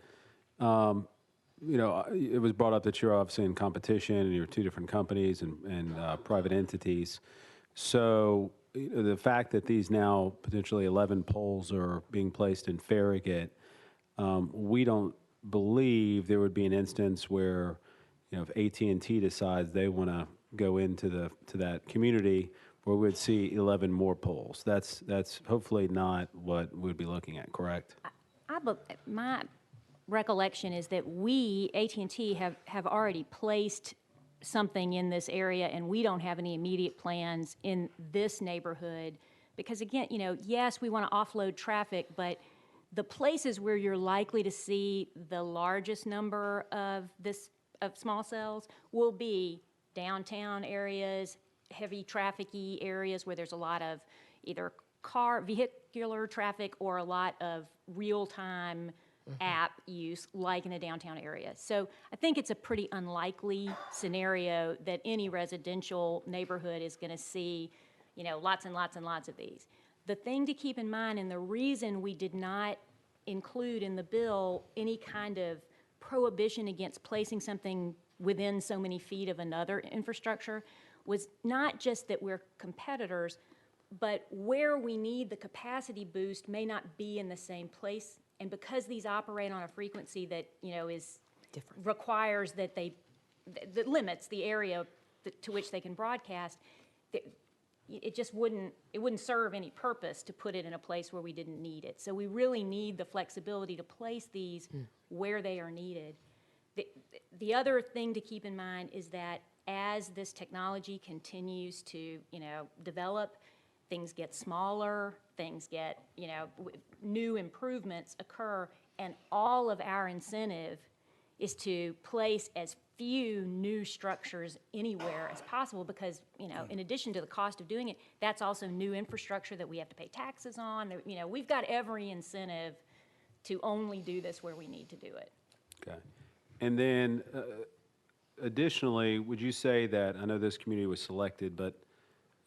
it was brought up that you're obviously in competition and you're two different companies and private entities. So the fact that these now potentially 11 poles are being placed in Farragut, we don't believe there would be an instance where, if AT&T decides they want to go into that community, where we'd see 11 more poles. That's hopefully not what we'd be looking at, correct? My recollection is that we, AT&T, have already placed something in this area, and we don't have any immediate plans in this neighborhood. Because again, yes, we want to offload traffic, but the places where you're likely to see the largest number of small cells will be downtown areas, heavy traffic-y areas where there's a lot of either vehicular traffic or a lot of real-time app use, like in the downtown area. So I think it's a pretty unlikely scenario that any residential neighborhood is going to see, lots and lots and lots of these. The thing to keep in mind, and the reason we did not include in the bill any kind of prohibition against placing something within so many feet of another infrastructure, was not just that we're competitors, but where we need the capacity boost may not be in the same place. And because these operate on a frequency that, is different, requires that that limits the area to which they can broadcast, it wouldn't serve any purpose to put it in a place where we didn't need it. So we really need the flexibility to place these where they are needed. The other thing to keep in mind is that as this technology continues to, develop, things get smaller, things get, new improvements occur, and all of our incentive is to place as few new structures anywhere as possible because, in addition to the cost of doing it, that's also new infrastructure that we have to pay taxes on. We've got every incentive to only do this where we need to do it. Okay. And then additionally, would you say that, I know this community was selected, but,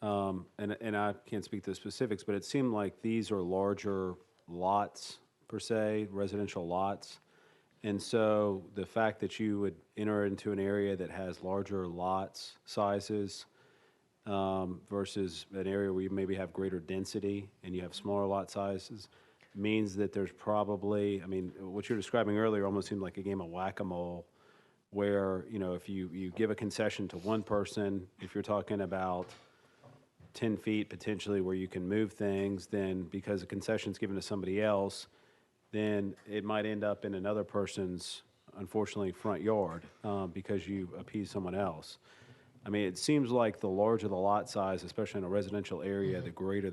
and I can't speak to the specifics, but it seemed like these are larger lots, per se, residential lots. And so the fact that you would enter into an area that has larger lots sizes versus an area where you maybe have greater density and you have smaller lot sizes means that there's probably, what you're describing earlier almost seemed like a game of whack-a-mole where, if you give a concession to one person, if you're talking about 10 feet potentially where you can move things, then because a concession's given to somebody else, then it might end up in another person's, unfortunately, front yard because you appease someone else. It seems like the larger the lot size, especially in a residential area, the greater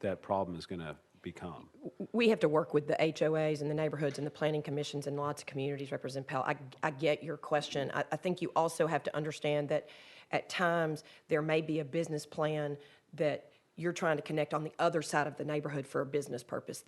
that problem is going to become. We have to work with the HOAs and the neighborhoods and the planning commissions and lots of communities, Representative Powell. I get your question. I think you also have to understand that at times there may be a business plan that you're trying to connect on the other side of the neighborhood for a business purpose.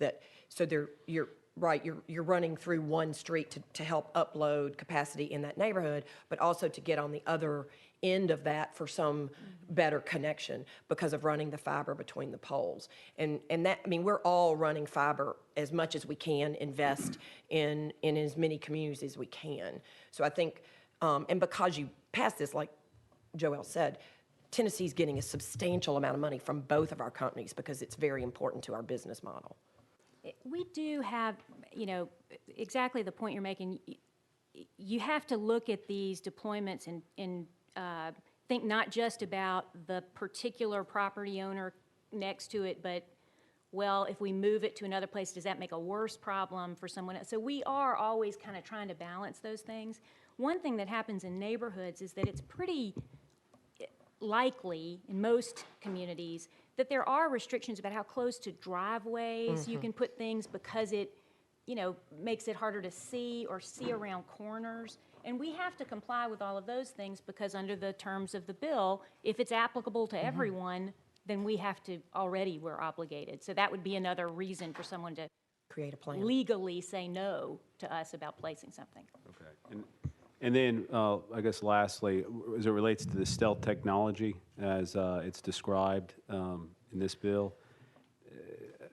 You're right, you're running through one street to help upload capacity in that neighborhood, but also to get on the other end of that for some better connection because of running the fiber between the poles. And that, we're all running fiber as much as we can, invest in as many communities as we can. So I think, and because you passed this, like Joelle said, Tennessee's getting a substantial amount of money from both of our companies because it's very important to our business model. We do have, exactly the point you're making. You have to look at these deployments and think not just about the particular property owner next to it, but, well, if we move it to another place, does that make a worse problem for someone else? So we are always kind of trying to balance those things. One thing that happens in neighborhoods is that it's pretty likely in most communities that there are restrictions about how close to driveways you can put things because it, makes it harder to see or see around corners. And we have to comply with all of those things because under the terms of the bill, if it's applicable to everyone, then we're obligated. So that would be another reason for someone to create a plan. legally say no to us about placing something. Okay. And then, I guess lastly, as it relates to the stealth technology as it's described in this bill,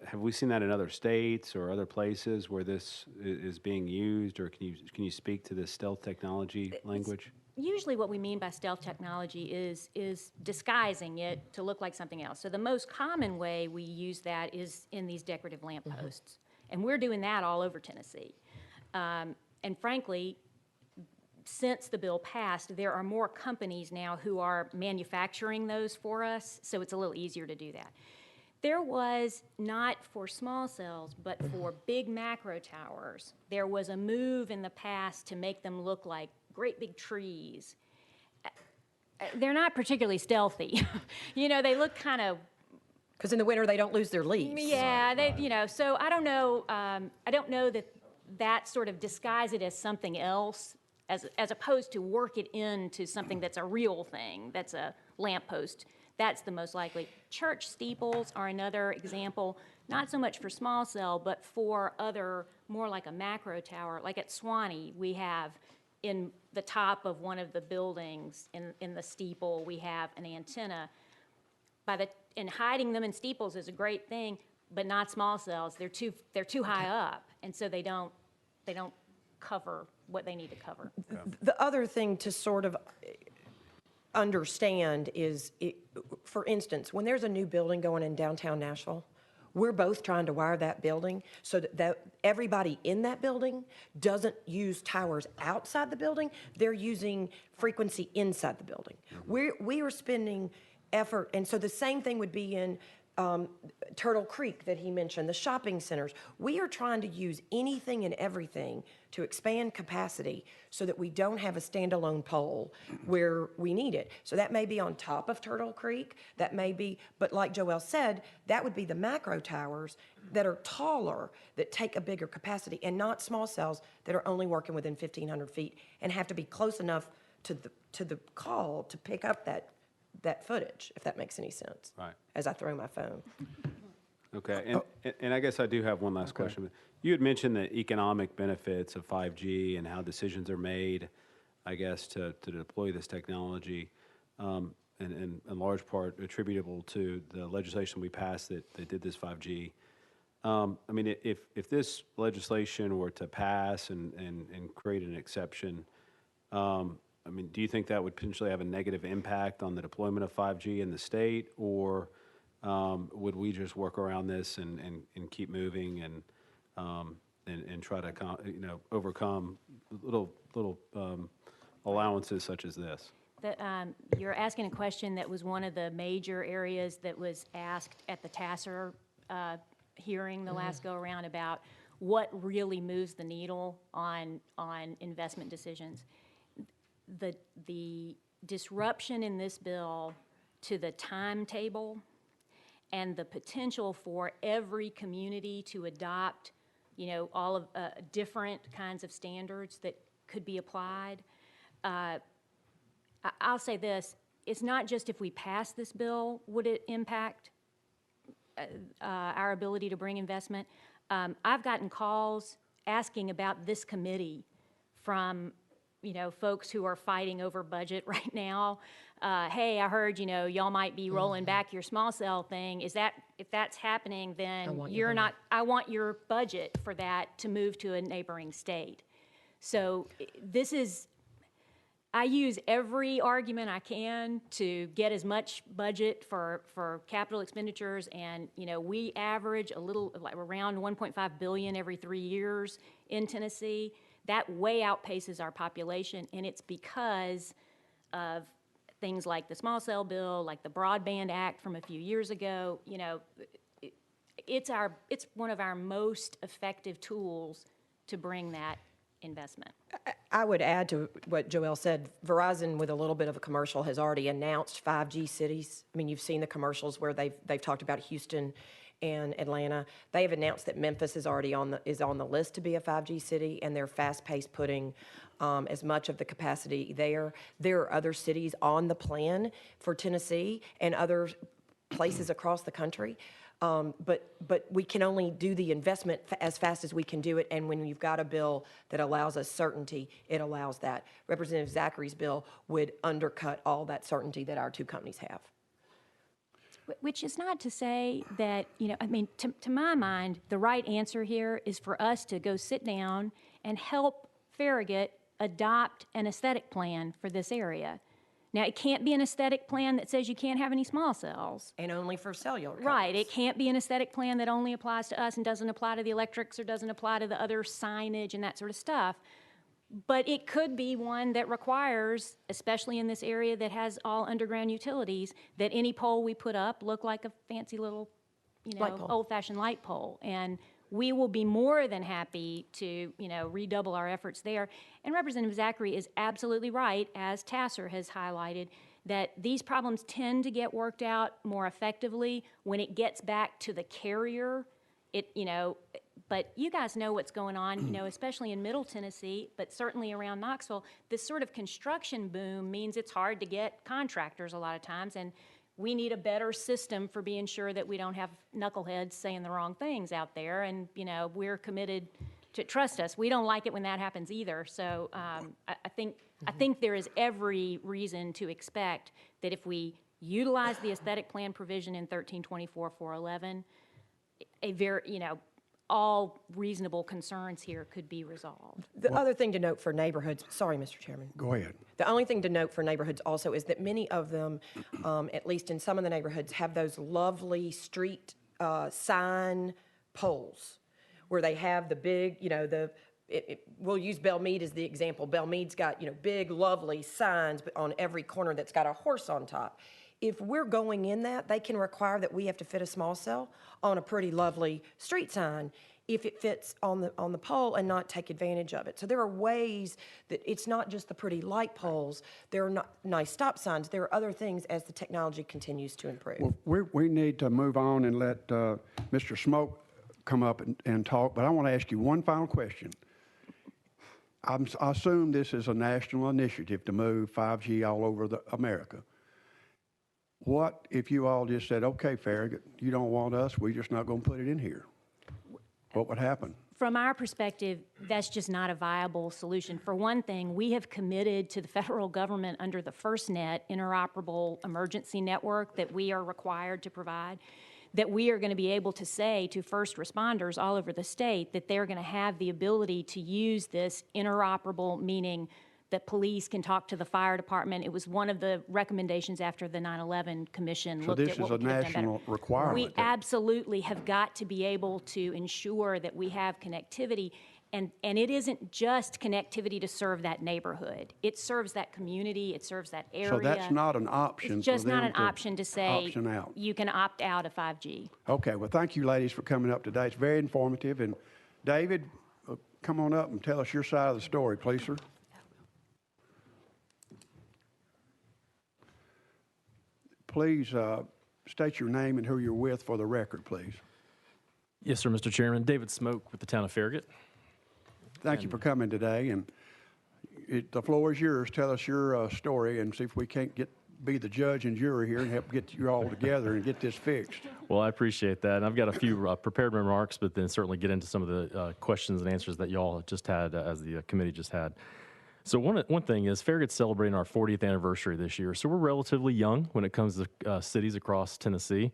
have we seen that in other states or other places where this is being used, or can you speak to the stealth technology language? Usually what we mean by stealth technology is disguising it to look like something else. So the most common way we use that is in these decorative lampposts. And we're doing that all over Tennessee. And frankly, since the bill passed, there are more companies now who are manufacturing those for us, so it's a little easier to do that. There was, not for small cells, but for big macro towers, there was a move in the past to make them look like great big trees. They're not particularly stealthy. You know, they look kind of, Because in the winter, they don't lose their leaves. yeah, they, you know, so I don't know that sort of disguise it as something else, as opposed to work it into something that's a real thing, that's a lamppost. That's the most likely. Church steeples are another example, not so much for small cell, but for other, more like a macro tower. Like at Swanee, we have in the top of one of the buildings, in the steeple, we have an antenna. And hiding them in steeples is a great thing, but not small cells. They're too high up, and so they don't cover what they need to cover. The other thing to sort of understand is, for instance, when there's a new building going in downtown Nashville, we're both trying to wire that building so that everybody in that building doesn't use towers outside the building. They're using frequency inside the building. We are spending effort, and so the same thing would be in Turtle Creek that he mentioned, the shopping centers. We are trying to use anything and everything to expand capacity so that we don't have a standalone pole where we need it. So that may be on top of Turtle Creek, that may be, but like Joel said, that would be the macro towers that are taller, that take a bigger capacity, and not small cells that are only working within 1,500 feet and have to be close enough to the call to pick up that footage, if that makes any sense. Right. As I throw my phone. Okay, and I guess I do have one last question. You had mentioned the economic benefits of 5G and how decisions are made, I guess, to deploy this technology, and in large part attributable to the legislation we passed that did this 5G. I mean, if this legislation were to pass and create an exception, I mean, do you think that would potentially have a negative impact on the deployment of 5G in the state, or would we just work around this and keep moving and try to overcome little allowances such as this? You're asking a question that was one of the major areas that was asked at the TASR hearing the last go around about what really moves the needle on investment decisions. The disruption in this bill to the timetable and the potential for every community to adopt, all of different kinds of standards that could be applied. I'll say this, it's not just if we pass this bill would it impact our ability to bring investment. I've gotten calls asking about this committee from folks who are fighting over budget right now. Hey, I heard, y'all might be rolling back your small cell thing. If that's happening, then I want your budget for that to move to a neighboring state. So I use every argument I can to get as much budget for capital expenditures, and we average around $1.5 billion every 3 years in Tennessee. That way outpaces our population, and it's because of things like the small cell bill, like the Broadband Act from a few years ago. It's one of our most effective tools to bring that investment. I would add to what Joel said. Verizon, with a little bit of a commercial, has already announced 5G cities. I mean, you've seen the commercials where they've talked about Houston and Atlanta. They have announced that Memphis is already on the list to be a 5G city, and they're fast-paced putting as much of the capacity there. There are other cities on the plan for Tennessee and other places across the country. But we can only do the investment as fast as we can do it, and when you've got a bill that allows us certainty, it allows that. Representative Zachary's bill would undercut all that certainty that our two companies have. Which is not to say that, I mean, to my mind, the right answer here is for us to go sit down and help Farragut adopt an aesthetic plan for this area. Now, it can't be an aesthetic plan that says you can't have any small cells. And only for cellular companies. Right, it can't be an aesthetic plan that only applies to us and doesn't apply to the electrics or doesn't apply to the other signage and that sort of stuff. But it could be one that requires, especially in this area that has all underground utilities, that any pole we put up look like a fancy little, Light pole. old-fashioned light pole. And we will be more than happy to, redouble our efforts there. And Representative Zachary is absolutely right, as Tasser has highlighted, that these problems tend to get worked out more effectively when it gets back to the carrier. But you guys know what's going on, especially in Middle Tennessee, but certainly around Knoxville. This sort of construction boom means it's hard to get contractors a lot of times, and we need a better system for being sure that we don't have knuckleheads saying the wrong things out there, and, we're committed to trust us. We don't like it when that happens either, so I think there is every reason to expect that if we utilize the aesthetic plan provision in 1324-411, all reasonable concerns here could be resolved. The other thing to note for neighborhoods, sorry, Mr. Chairman. Go ahead. The only thing to note for neighborhoods also is that many of them, at least in some of the neighborhoods, have those lovely street sign poles where they have the big, we'll use Belmead as the example. Belmead's got, big, lovely signs on every corner that's got a horse on top. If we're going in that, they can require that we have to fit a small cell on a pretty lovely street sign if it fits on the pole and not take advantage of it. So there are ways that it's not just the pretty light poles. There are not nice stop signs. There are other things as the technology continues to improve. Well, we need to move on and let Mr. Smoak come up and talk, but I want to ask you one final question. I assume this is a national initiative to move 5G all over America. What if you all just said, okay, Farragut, you don't want us, we're just not going to put it in here? What would happen? From our perspective, that's just not a viable solution. For one thing, we have committed to the federal government under the FirstNet interoperable emergency network that we are required to provide, that we are going to be able to say to first responders all over the state that they're going to have the ability to use this interoperable, meaning that police can talk to the fire department. It was one of the recommendations after the 9/11 Commission looked at what we could have done better. So this is a national requirement. We absolutely have got to be able to ensure that we have connectivity, and it isn't just connectivity to serve that neighborhood. It serves that community, it serves that area. So that's not an option It's just for them not an option to say option out. you can opt out of 5G. Okay, well, thank you, ladies, for coming up today. It's very informative. And David, come on up and tell us your side of the story, please, sir. Please state your name and who you're with for the record, please. Yes, sir, Mr. Chairman. David Smoak with the Town of Farragut. Thank you for coming today, and the floor is yours. Tell us your story and see if we can't be the judge and jury here and help get you all together and get this fixed. Well, I appreciate that. And I've got a few prepared remarks, but then certainly get into some of the questions and answers that y'all just had as the committee just had. So one thing is Farragut's celebrating our 40th anniversary this year. So we're relatively young when it comes to cities across Tennessee.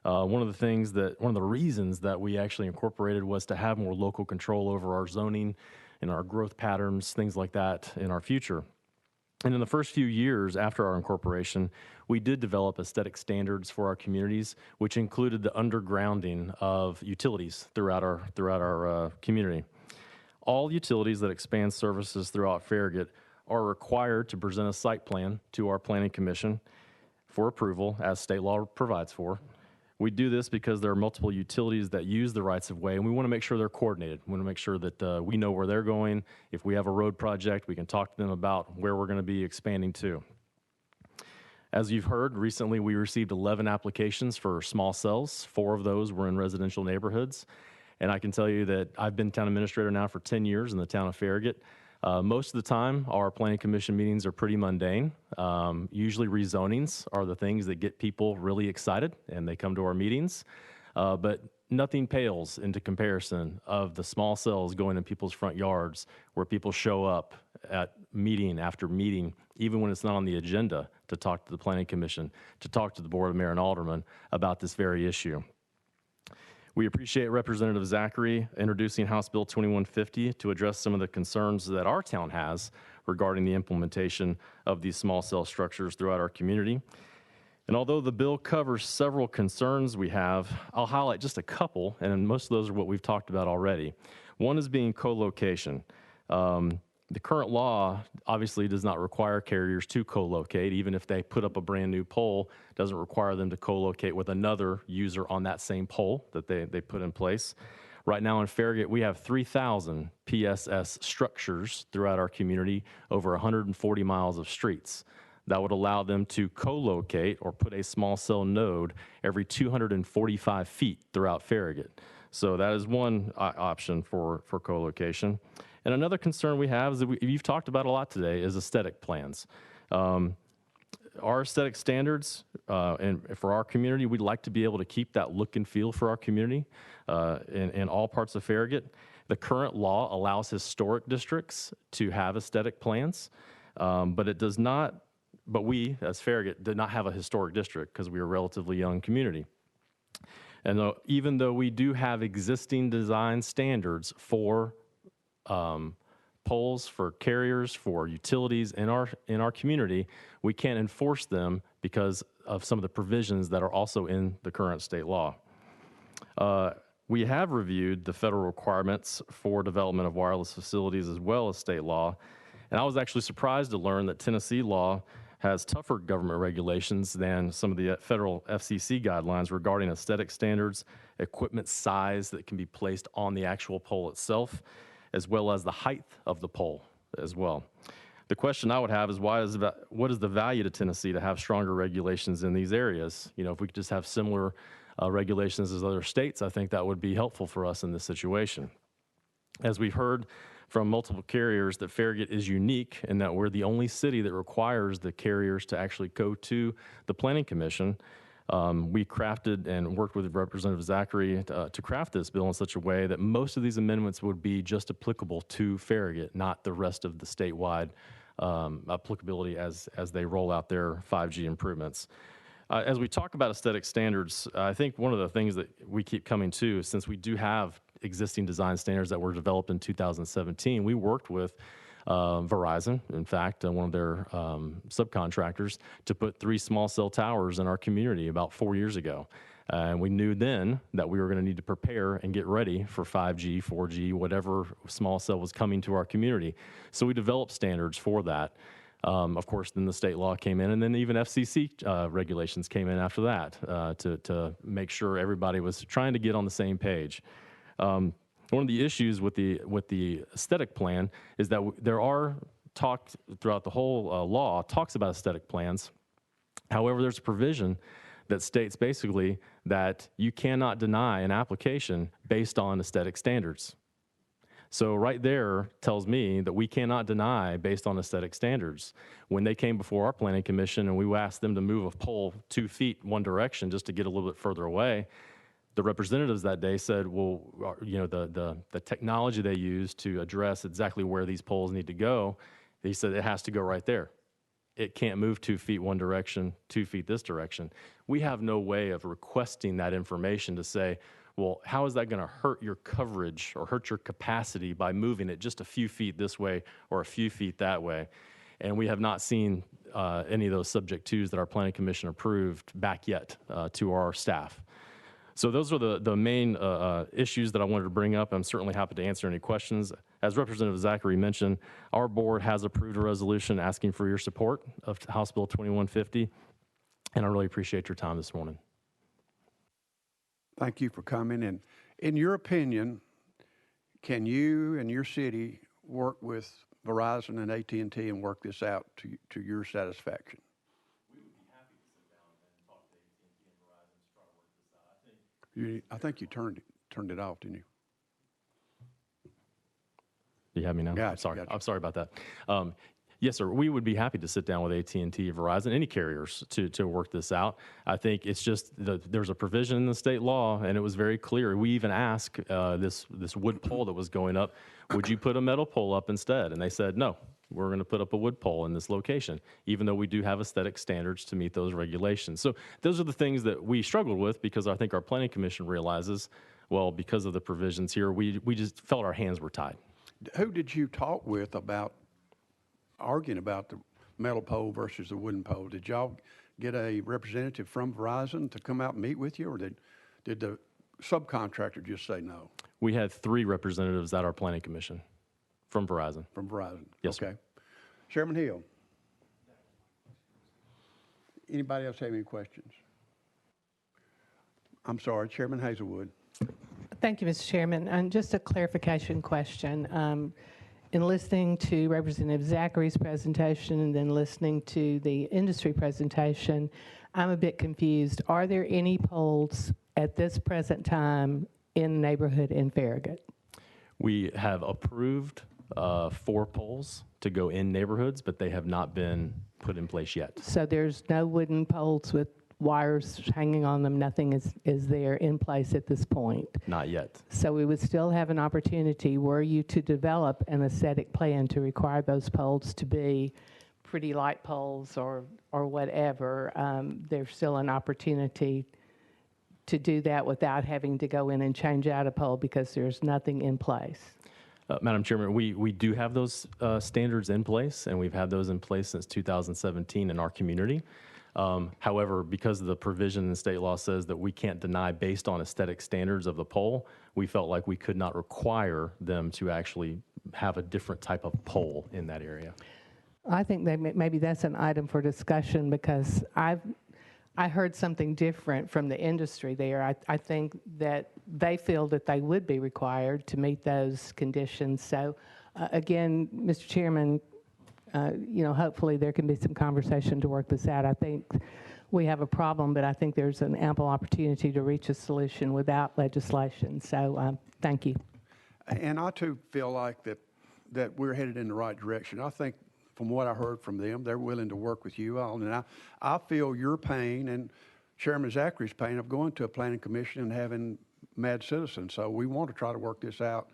One of the reasons that we actually incorporated was to have more local control over our zoning and our growth patterns, things like that in our future. And in the first few years after our incorporation, we did develop aesthetic standards for our communities, which included the undergrounding of utilities throughout our community. All utilities that expand services throughout Farragut are required to present a site plan to our Planning Commission for approval, as state law provides for. We do this because there are multiple utilities that use the rights of way, and we want to make sure they're coordinated. We want to make sure that we know where they're going. If we have a road project, we can talk to them about where we're going to be expanding to. As you've heard, recently we received 11 applications for small cells. 4 of those were in residential neighborhoods. And I can tell you that I've been town administrator now for 10 years in the town of Farragut. Most of the time, our planning commission meetings are pretty mundane. Usually rezonings are the things that get people really excited, and they come to our meetings. But nothing pales into comparison of the small cells going in people's front yards where people show up at meeting after meeting, even when it's not on the agenda, to talk to the Planning Commission, to talk to the Board of Mayor and Aldermen about this very issue. We appreciate Representative Zachary introducing House Bill 2150 to address some of the concerns that our town has regarding the implementation of these small cell structures throughout our community. And although the bill covers several concerns we have, I'll highlight just a couple, and most of those are what we've talked about already. One is being co-location. The current law obviously does not require carriers to co-locate. Even if they put up a brand new pole, it doesn't require them to co-locate with another user on that same pole that they put in place. Right now in Farragut, we have 3,000 PSS structures throughout our community, over 140 miles of streets. That would allow them to co-locate or put a small cell node every 245 feet throughout Farragut. So that is one option for co-location. And another concern we have is that you've talked about a lot today is aesthetic plans. Our aesthetic standards, and for our community, we'd like to be able to keep that look and feel for our community in all parts of Farragut. The current law allows historic districts to have aesthetic plans, but it does not, but we, as Farragut, did not have a historic district because we are a relatively young community. And even though we do have existing design standards for poles, for carriers, for utilities in our community, we can't enforce them because of some of the provisions that are also in the current state law. We have reviewed the federal requirements for development of wireless facilities as well as state law, and I was actually surprised to learn that Tennessee law has tougher government regulations than some of the federal FCC guidelines regarding aesthetic standards, equipment size that can be placed on the actual pole itself, as well as the height of the pole as well. The question I would have is what is the value to Tennessee to have stronger regulations in these areas? You know, if we could just have similar regulations as other states, I think that would be helpful for us in this situation. As we've heard from multiple carriers, that Farragut is unique in that we're the only city that requires the carriers to actually go to the Planning Commission. We crafted and worked with Representative Zachary to craft this bill in such a way that most of these amendments would be just applicable to Farragut, not the rest of the statewide applicability as they roll out their 5G improvements. As we talk about aesthetic standards, I think one of the things that we keep coming to, since we do have existing design standards that were developed in 2017, we worked with Verizon, in fact, one of their subcontractors, to put 3 small cell towers in our community about 4 years ago. And we knew then that we were going to need to prepare and get ready for 5G, 4G, whatever small cell was coming to our community. So we developed standards for that. Of course, then the state law came in, and then even FCC regulations came in after that to make sure everybody was trying to get on the same page. One of the issues with the aesthetic plan is that there are talked throughout the whole law talks about aesthetic plans. However, there's a provision that states basically that you cannot deny an application based on aesthetic standards. So right there tells me that we cannot deny based on aesthetic standards. When they came before our planning commission and we asked them to move a pole 2 feet one direction just to get a little bit further away, the representatives that day said, well, you know, the technology they use to address exactly where these poles need to go, they said it has to go right there. It can't move 2 feet one direction, 2 feet this direction. We have no way of requesting that information to say, well, how is that going to hurt your coverage or hurt your capacity by moving it just a few feet this way or a few feet that way? And we have not seen any of those subject twos that our planning commission approved back yet to our staff. So those are the main issues that I wanted to bring up. I'm certainly happy to answer any questions. As Representative Zachary mentioned, our board has approved a resolution asking for your support of House Bill 2150, and I really appreciate your time this morning. Thank you for coming. And in your opinion, can you and your city work with Verizon and AT&T and work this out to your satisfaction? We would be happy to sit down and talk to AT&T and Verizon to try to work this out. I think you turned it off, didn't you? Do you have me now? Yeah, I'm sorry. gotcha. I'm sorry about that. Yes, sir. We would be happy to sit down with AT&T, Verizon, any carriers to work this out. I think it's just there's a provision in the state law, and it was very clear. We even asked this wood pole that was going up, would you put a metal pole up instead? And they said, no, we're going to put up a wood pole in this location, even though we do have aesthetic standards to meet those regulations. So those are the things that we struggled with, because I think our planning commission realizes, well, because of the provisions here, we just felt our hands were tied. Who did you talk with about arguing about the metal pole versus the wooden pole? Did y'all get a representative from Verizon to come out and meet with you, or did the subcontractor just say no? We had 3 representatives at our planning commission from Verizon. From Verizon? Yes, sir. Okay. Chairman Hill. Anybody else have any questions? I'm sorry, Chairman Hazelwood. Thank you, Mr. Chairman. And just a clarification question. In listening to Representative Zachary's presentation and then listening to the industry presentation, I'm a bit confused. Are there any poles at this present time in the neighborhood in Farragut? We have approved 4 poles to go in neighborhoods, but they have not been put in place yet. So there's no wooden poles with wires hanging on them, nothing is there in place at this point? Not yet. So we would still have an opportunity, were you to develop an aesthetic plan to require those poles to be pretty light poles or whatever, there's still an opportunity to do that without having to go in and change out a pole because there's nothing in place. Madam Chairman, we do have those standards in place, and we've had those in place since 2017 in our community. However, because of the provision in the state law says that we can't deny based on aesthetic standards of the pole, we felt like we could not require them to actually have a different type of pole in that area. I think that maybe that's an item for discussion because I heard something different from the industry there. I think that they feel that they would be required to meet those conditions. So again, Mr. Chairman, hopefully there can be some conversation to work this out. I think we have a problem, but I think there's an ample opportunity to reach a solution without legislation. So thank you. And I too feel like that we're headed in the right direction. I think from what I heard from them, they're willing to work with you all. And I feel your pain and Chairman Zachary's pain of going to a planning commission and having mad citizens. So we want to try to work this out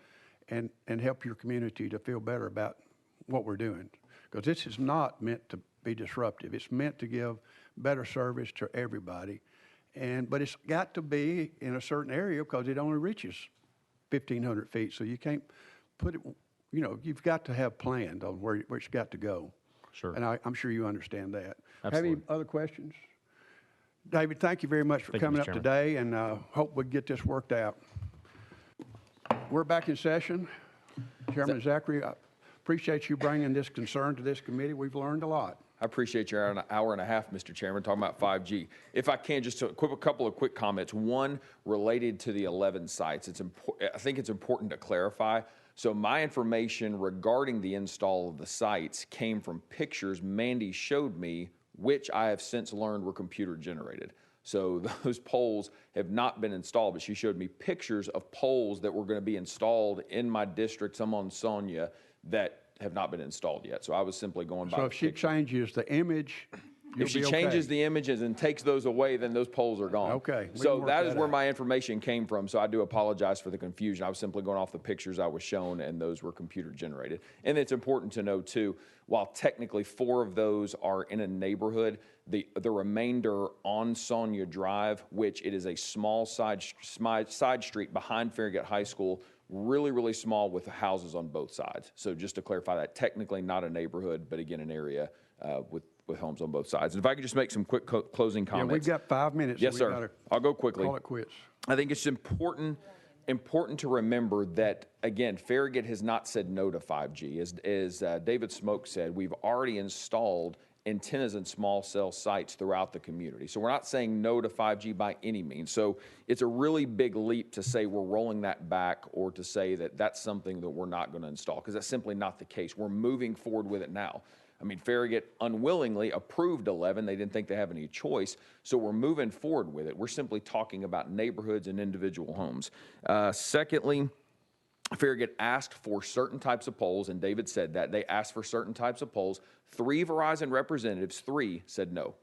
and help your community to feel better about what we're doing. Because this is not meant to be disruptive. It's meant to give better service to everybody. But it's got to be in a certain area because it only reaches 1,500 feet. So you can't put it, you've got to have planned on where it's got to go. Sure. And I'm sure you understand that. Absolutely. Have any other questions? David, thank you very much for Thank you, coming Mr. up Chairman. today, and hope we get this worked out. We're back in session. Chairman Zachary, I appreciate you bringing this concern to this committee. We've learned a lot. I appreciate your hour and a half, Mr. Chairman, talking about 5G. If I can, just a couple of quick comments. One, related to the 11 sites. I think it's important to clarify. So my information regarding the install of the sites came from pictures Mandy showed me, which I have since learned were computer generated. So those poles have not been installed, but she showed me pictures of poles that were going to be installed in my district, some on Sonia, that have not been installed yet. So I was simply going by So the if she picture. changes the image, If she changes the images and takes those away, then those poles are gone. Okay, we So can work that is that where out. my information came from. So I do apologize for the confusion. I was simply going off the pictures I was shown, and those were computer generated. And it's important to know too, while technically 4 of those are in a neighborhood, the remainder on Sonia Drive, which it is a small side street behind Farragut High School, really, really small with houses on both sides. So just to clarify that, technically not a neighborhood, but again, an area with homes on both sides. And if I could just make some quick closing Yeah, comments. we've got 5 minutes. Yes, so sir. we gotta I'll go quickly. call it quits. I think it's important to remember that, again, Farragut has not said no to 5G. As David Smoak said, we've already installed antennas and small cell sites throughout the community. So we're not saying no to 5G by any means. So it's a really big leap to say we're rolling that back or to say that that's something that we're not going to install, because that's simply not the case. We're moving forward with it now. I mean, Farragut unwillingly approved 11. They didn't think they have any choice. So we're moving forward with it. We're simply talking about neighborhoods and individual homes. Secondly, Farragut asked for certain types of poles, and David said that. They asked for certain types of poles. 3 Verizon representatives, 3 said no.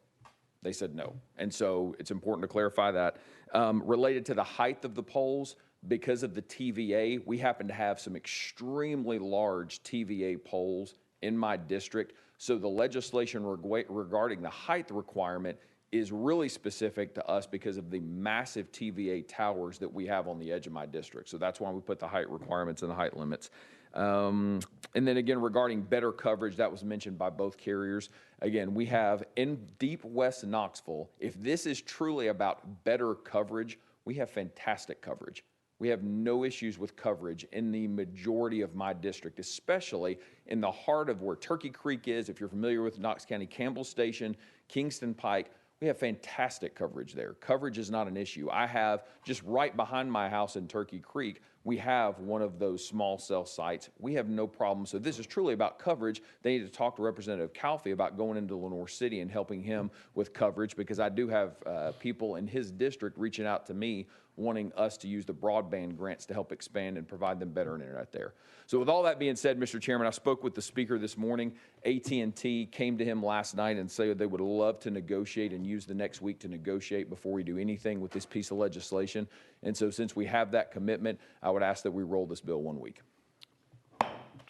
They said no. And so it's important to clarify that. Related to the height of the poles, because of the TVA, we happen to have some extremely large TVA poles in my district. So the legislation regarding the height requirement is really specific to us because of the massive TVA towers that we have on the edge of my district. So that's why we put the height requirements and the height limits. And then again, regarding better coverage, that was mentioned by both carriers. Again, we have in deep West Knoxville, if this is truly about better coverage, we have fantastic coverage. We have no issues with coverage in the majority of my district, especially in the heart of where Turkey Creek is. If you're familiar with Knox County, Campbell Station, Kingston Pike, we have fantastic coverage there. Coverage is not an issue. I have just right behind my house in Turkey Creek, we have one of those small cell sites. We have no problem. So this is truly about coverage. They need to talk to Representative Calfee about going into Lenore City and helping him with coverage, because I do have people in his district reaching out to me wanting us to use the broadband grants to help expand and provide them better internet there. So with all that being said, Mr. Chairman, I spoke with the speaker this morning. AT&T came to him last night and said they would love to negotiate and use the next week to negotiate before we do anything with this piece of legislation. And so since we have that commitment, I would ask that we roll this bill 1 week.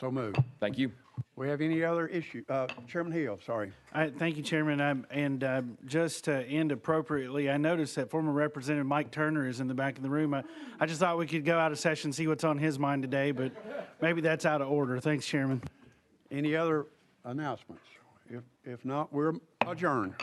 So moved. Thank you. We have any other issue? Chairman Hill, sorry. Thank you, Chairman. Just to end appropriately, I noticed that former Representative Mike Turner is in the back of the room. I just thought we could go out of session, see what's on his mind today, but maybe that's out of order. Thanks, Chairman. Any other announcements? If not, we're adjourned.